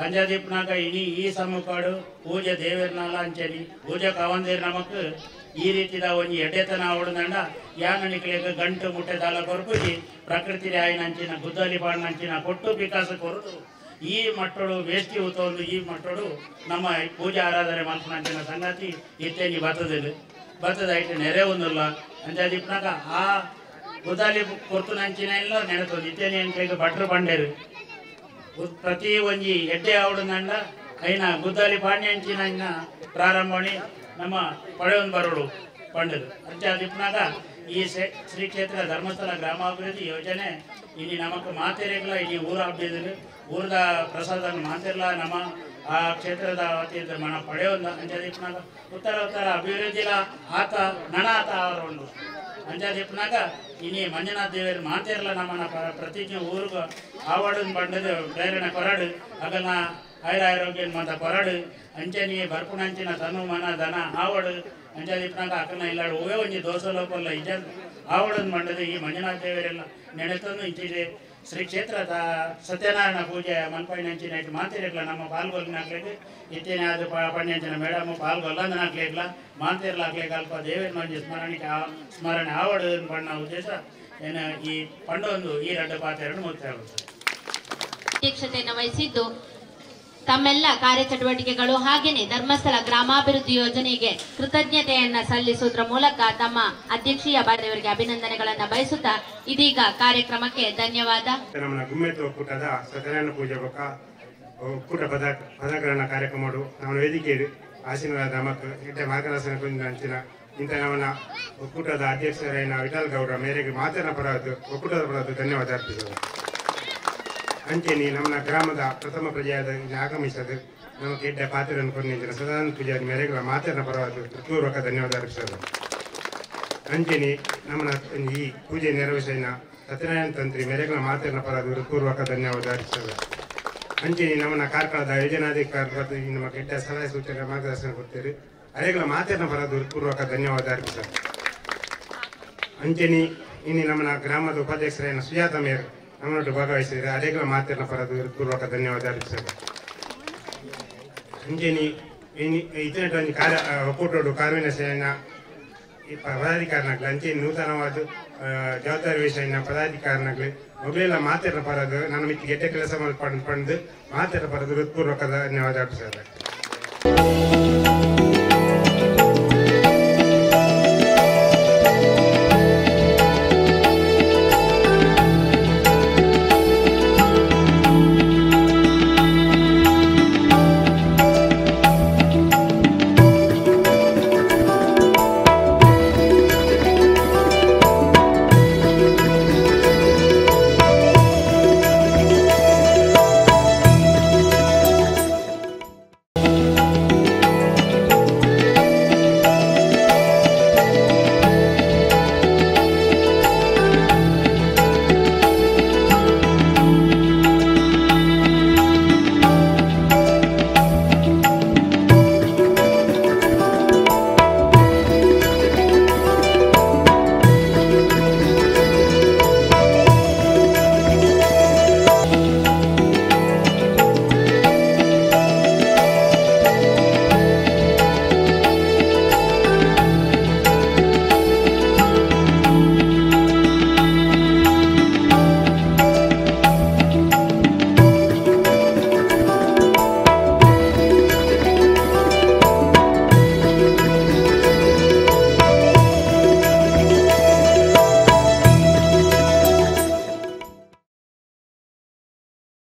ಅಂಜಾದಿಪ್ಪನಾಗ ಇನಿ ಈ ಸಮ್ಮುಖಡು ಪೂಜೆ ದೇವೇರ್ನಲ್ಲ ಅಂಚನಿ ಪೂಜೆ ಕಾವಂದೇರ್ ನಮಕ್ ಈ ರೀತಿದ ಒಂಜಿ ಎಡ್ಡೆತನ ಅವಡದಂಡ ಯಾನ ನಿಕ್ಲಿಗೆ ಗಂಟು ಮುಟ್ಟೆ ದಾಲ ಕೊರ್ಪುಜಿ ಪ್ರಕೃತಿ ಆಯ್ನಂಚಿನ ಗುದ್ದಲಿ ಪಾಡ್ನಂಚಿನ ಕೊಟ್ಟು ವಿಕಾಸ ಕೊರದು ಈ ಮಟ್ಟಳು ವೇಷ್ಟಿ ಉತ್ತೊಂದು ಈ ಮಟ್ಟಳು ನಮ್ಮ ಪೂಜೆ ಆರಾಧನೆ ಮಲ್ಪನಂಚಿನ ಸಂಗತಿ ಇತ್ತೇನಿ ಬರ್ತದ ಐಟೆ ನೆರೆ ಒಂದಲ್ಲ ಅಂಜಾದಿಪ್ಪನಾಗ ಆ ಗುದ್ದಲಿ ಕೊರ್ತುನಂಚಿನ ಎಲ್ಲ ನೆನೆತೊಂದು ಇತ್ತೇನಿ ಅಂಚೆಗೆ ಭಟ್ರು ಬಂಡೇರು ಪ್ರತಿ ಒಂಜಿ ಎಡ್ಡೆ ಅವಡದಂಡ ಐನ ಗುದ್ದಲಿ ಪಾಡ್ಯಂಚಿನ ಪ್ರಾರಂಭಣಿ ನಮ್ಮ ಪಡೆಯೊಂದು ಬರೋಡು ಪಂಡದು ಅಂಚಾದಿಪ್ಪನಾಗ ಈ ಶ್ರೀ ಕ್ಷೇತ್ರ ಧರ್ಮಸ್ಥಳ ಗ್ರಾಮಾಭಿವೃದ್ಧಿ ಯೋಜನೆ ಇನ್ನು ನಮಕ್ ಮಾತೆರೆಗಳ ಇನ್ನು ಊರ ಹಬ್ಬಿದ್ರು ಊರದ ಪ್ರಸಾದ ಮಾತೆರ್ಲ ನಮ್ಮ ಆ ಕ್ಷೇತ್ರದ ವತಿಯಿಂದ ಮನ ಪಡೆಯೊಂದು ಅಂಚಾದಿಪ್ಪನಾಗ ಉತ್ತರ ಅಭಿವೃದ್ಧಿಲ ಆತ ನನಾತ ಅವರೊಂದು ಅಂಚಾದಿಪ್ಪನಾಗ ಇನ್ನು ಮಂಜುನಾಥ್ ದೇವರು ಮಾತೆರ್ಲ ನಮ್ಮನ ಪ್ರತಿಜ್ಞೆ ಊರಿಗೆ ಆವಾಡನ್ ಬಂಡದು ಪ್ರೇರಣೆ ಕೊರಡು ಆಗಲ್ಲ ಆಯುರಾರೋಗ್ಯ ಮತ ಕೊರಡು ಅಂಚನಿ ಬರ್ಪುಣಂಚಿನ ತನು ಮನ ದನ ಆವಡು ಅಂಜಾದಿಪ್ಪನಾಗ ಅಕ್ಕನ ಇಲ್ಲಾಡು ಓವೇ ಒಂಜಿ ದೋಸ ಲೋಕಲ್ಲ ಇಜ ಆವಡನ್ ಮಂಡದು ಈ ಮಂಜುನಾಥ ದೇವರೆಲ್ಲ ನೆನೆತಂದು ಇಂಚಿದೆ ಶ್ರೀ ಕ್ಷೇತ್ರದ ಸತ್ಯನಾರಾಯಣ ಪೂಜೆ ಮಲ್ಪೈನಂಚಿನ ಇಟ್ಟು ಮಾತಿರಲ್ಲ ನಮ್ಮ ಪಾಲ್ಗೊಳ್ಳಿನಾಗ್ಲಿಕ್ಕೆ ಇತ್ತೇನೆ ಅದು ಪಣ್ಯಂಚಿನ ಮೇಡಮ್ ಪಾಲ್ಗೊಲ್ಲಂದನಾಗ್ಲಿಕ್ಲ ಮಾತಿರ್ಲಾಗ್ಲಿಕ್ಕೆ ಅಲ್ಪ ದೇವೇನ ಒಂಜಿ ಸ್ಮರಣೆ ಆವಡು ಬಣ್ಣ ಉದ್ದೇಶ ಏನು ಈ ಪಂಡೊಂದು ಈ 2 ಪಾತ್ರೆಯನ್ನು ಮುಕ್ತಾಯ ಅಧ್ಯಕ್ಷತೆಯನ್ನು ವಹಿಸಿದ್ದು ತಮ್ಮೆಲ್ಲ ಕಾರ್ಯಚಟುವಟಿಕೆಗಳು ಹಾಗೆಯೇ ಧರ್ಮಸ್ಥಳ ಗ್ರಾಮಾಭಿವೃದ್ಧಿ ಯೋಜನೆಗೆ ಕೃತಜ್ಞತೆಯನ್ನ ಸಲ್ಲಿಸುವುದರ ಮೂಲಕ ತಮ್ಮ ಅಧ್ಯಕ್ಷೀಯ ಬಾರಿಯವರಿಗೆ ಅಭಿನಂದನೆಗಳನ್ನು ಬಯಸುತ್ತಾ ಇದೀಗ ಕಾರ್ಯಕ್ರಮಕ್ಕೆ ಧನ್ಯವಾದ. ನಮ್ಮ ಗುಮ್ಮೆತ್ತು ಒಕ್ಕೂಟದ ಸತ್ಯನಾರಾಯಣ ಪೂಜೆ ಒಕ್ಕೂಟ ಪದಗ್ರಹಣ ಕಾರ್ಯಕ್ರಮ ನಮ್ಮ ವೇದಿಕೆ ಆಶೀರ್ವಾದ ನಮಕ್ ಇಟ್ಟ ಮಾರ್ಗದರ್ಶನ ಕೊಂಚಿನ ಇಂಥ ನಮ್ಮ ಒಕ್ಕೂಟದ ಅಧ್ಯಕ್ಷರಾದ ವಿಠಲ್ ಗೌಡ ಮೇರೆಗೆ ಮಾತಿನ ಪರವಾದ ಒಕ್ಕೂಟದ ಪರವಾದ ಧನ್ಯವಾದ ಅರ್ಪಿಸುವುದು. ಅಂಚೆನಿ ನಮ್ಮ ಗ್ರಾಮದ ಪ್ರಥಮ ಪ್ರಜೆಯಾದ ಆಗಮಿಸದು ನಮಗೆ ಎಡ್ಡ ಪಾತ್ರೆಯನ್ನು ಕೊಂದಿನ ಸದಾನಂದ ಪೂಜಾರಿ ಮೇರೆಗಳ ಮಾತಿನ ಪರವಾದ ಪೂರ್ವಕ ಧನ್ಯವಾದ ಅರ್ಪಿಸೋದು. ಅಂಚೆನಿ ನಮ್ಮ ಈ ಪೂಜೆ ನೆರವೇರಿಸಿದ ಸತ್ಯನಾರಾಯಣ ತಂತ್ರಿ ಮೇರೆಗಳ ಮಾತಿನ ಪರವಾದ ಪೂರ್ವಕ ಧನ್ಯವಾದ ಅರ್ಪಿಸೋದು. ಅಂಚೆನಿ ನಮ್ಮ ಕಾರ್ಕಳದ ಯೋಜನಾಧಿಕಾರಿ ನಮ್ಮ ಎಡ್ಡ ಸಲಹೆ ಸೂಚನೆ ಮಾರ್ಗದರ್ಶನ ಕೊಡ್ತೀರಿ ಅರೆಗಳ ಮಾತಿನ ಪರವಾದ ಪೂರ್ವಕ ಧನ್ಯವಾದ ಅರ್ಪಿಸೋದು. ಅಂಚೆನಿ ಇನ್ನು ನಮ್ಮ ಗ್ರಾಮದ ಉಪಾಧ್ಯಕ್ಷರಾದ ಸುಜಾತ ಮೇರ್ ನಮ್ಮೊಟ್ಟು ಭಾಗವಹಿಸಿದರೆ ಅರೆಗಳ ಮಾತಿನ ಪರದು ಪೂರ್ವಕ ಧನ್ಯವಾದ ಅರ್ಪಿಸೋದು. ಅಂಜನಿ ಇತನೇ ಒಕ್ಕೂಟೋಡು ಕಾನೂನಿನ ಸೇನ ಪದಾಧಿಕಾರಿನಾಗಲಿ ಅಂಚೆ ನೂತನವಾದ ಜವಾಬ್ದಾರಿ ವಿಷಯ ಪದಾಧಿಕಾರಿನಾಗಲಿ ಮೊಬೈಲ್ ಮಾತೆರ ಪರದು ನಾನು ಮಿತ್ತಿ ಗೆಡ್ಡೆ ಕೆಲಸ ಮಾಡಿ ಪಂದು ಮಾತೆರ ಪರದು ಹೃತ್ಪೂರ್ವಕದ ಧನ್ಯವಾದ ಸರ್.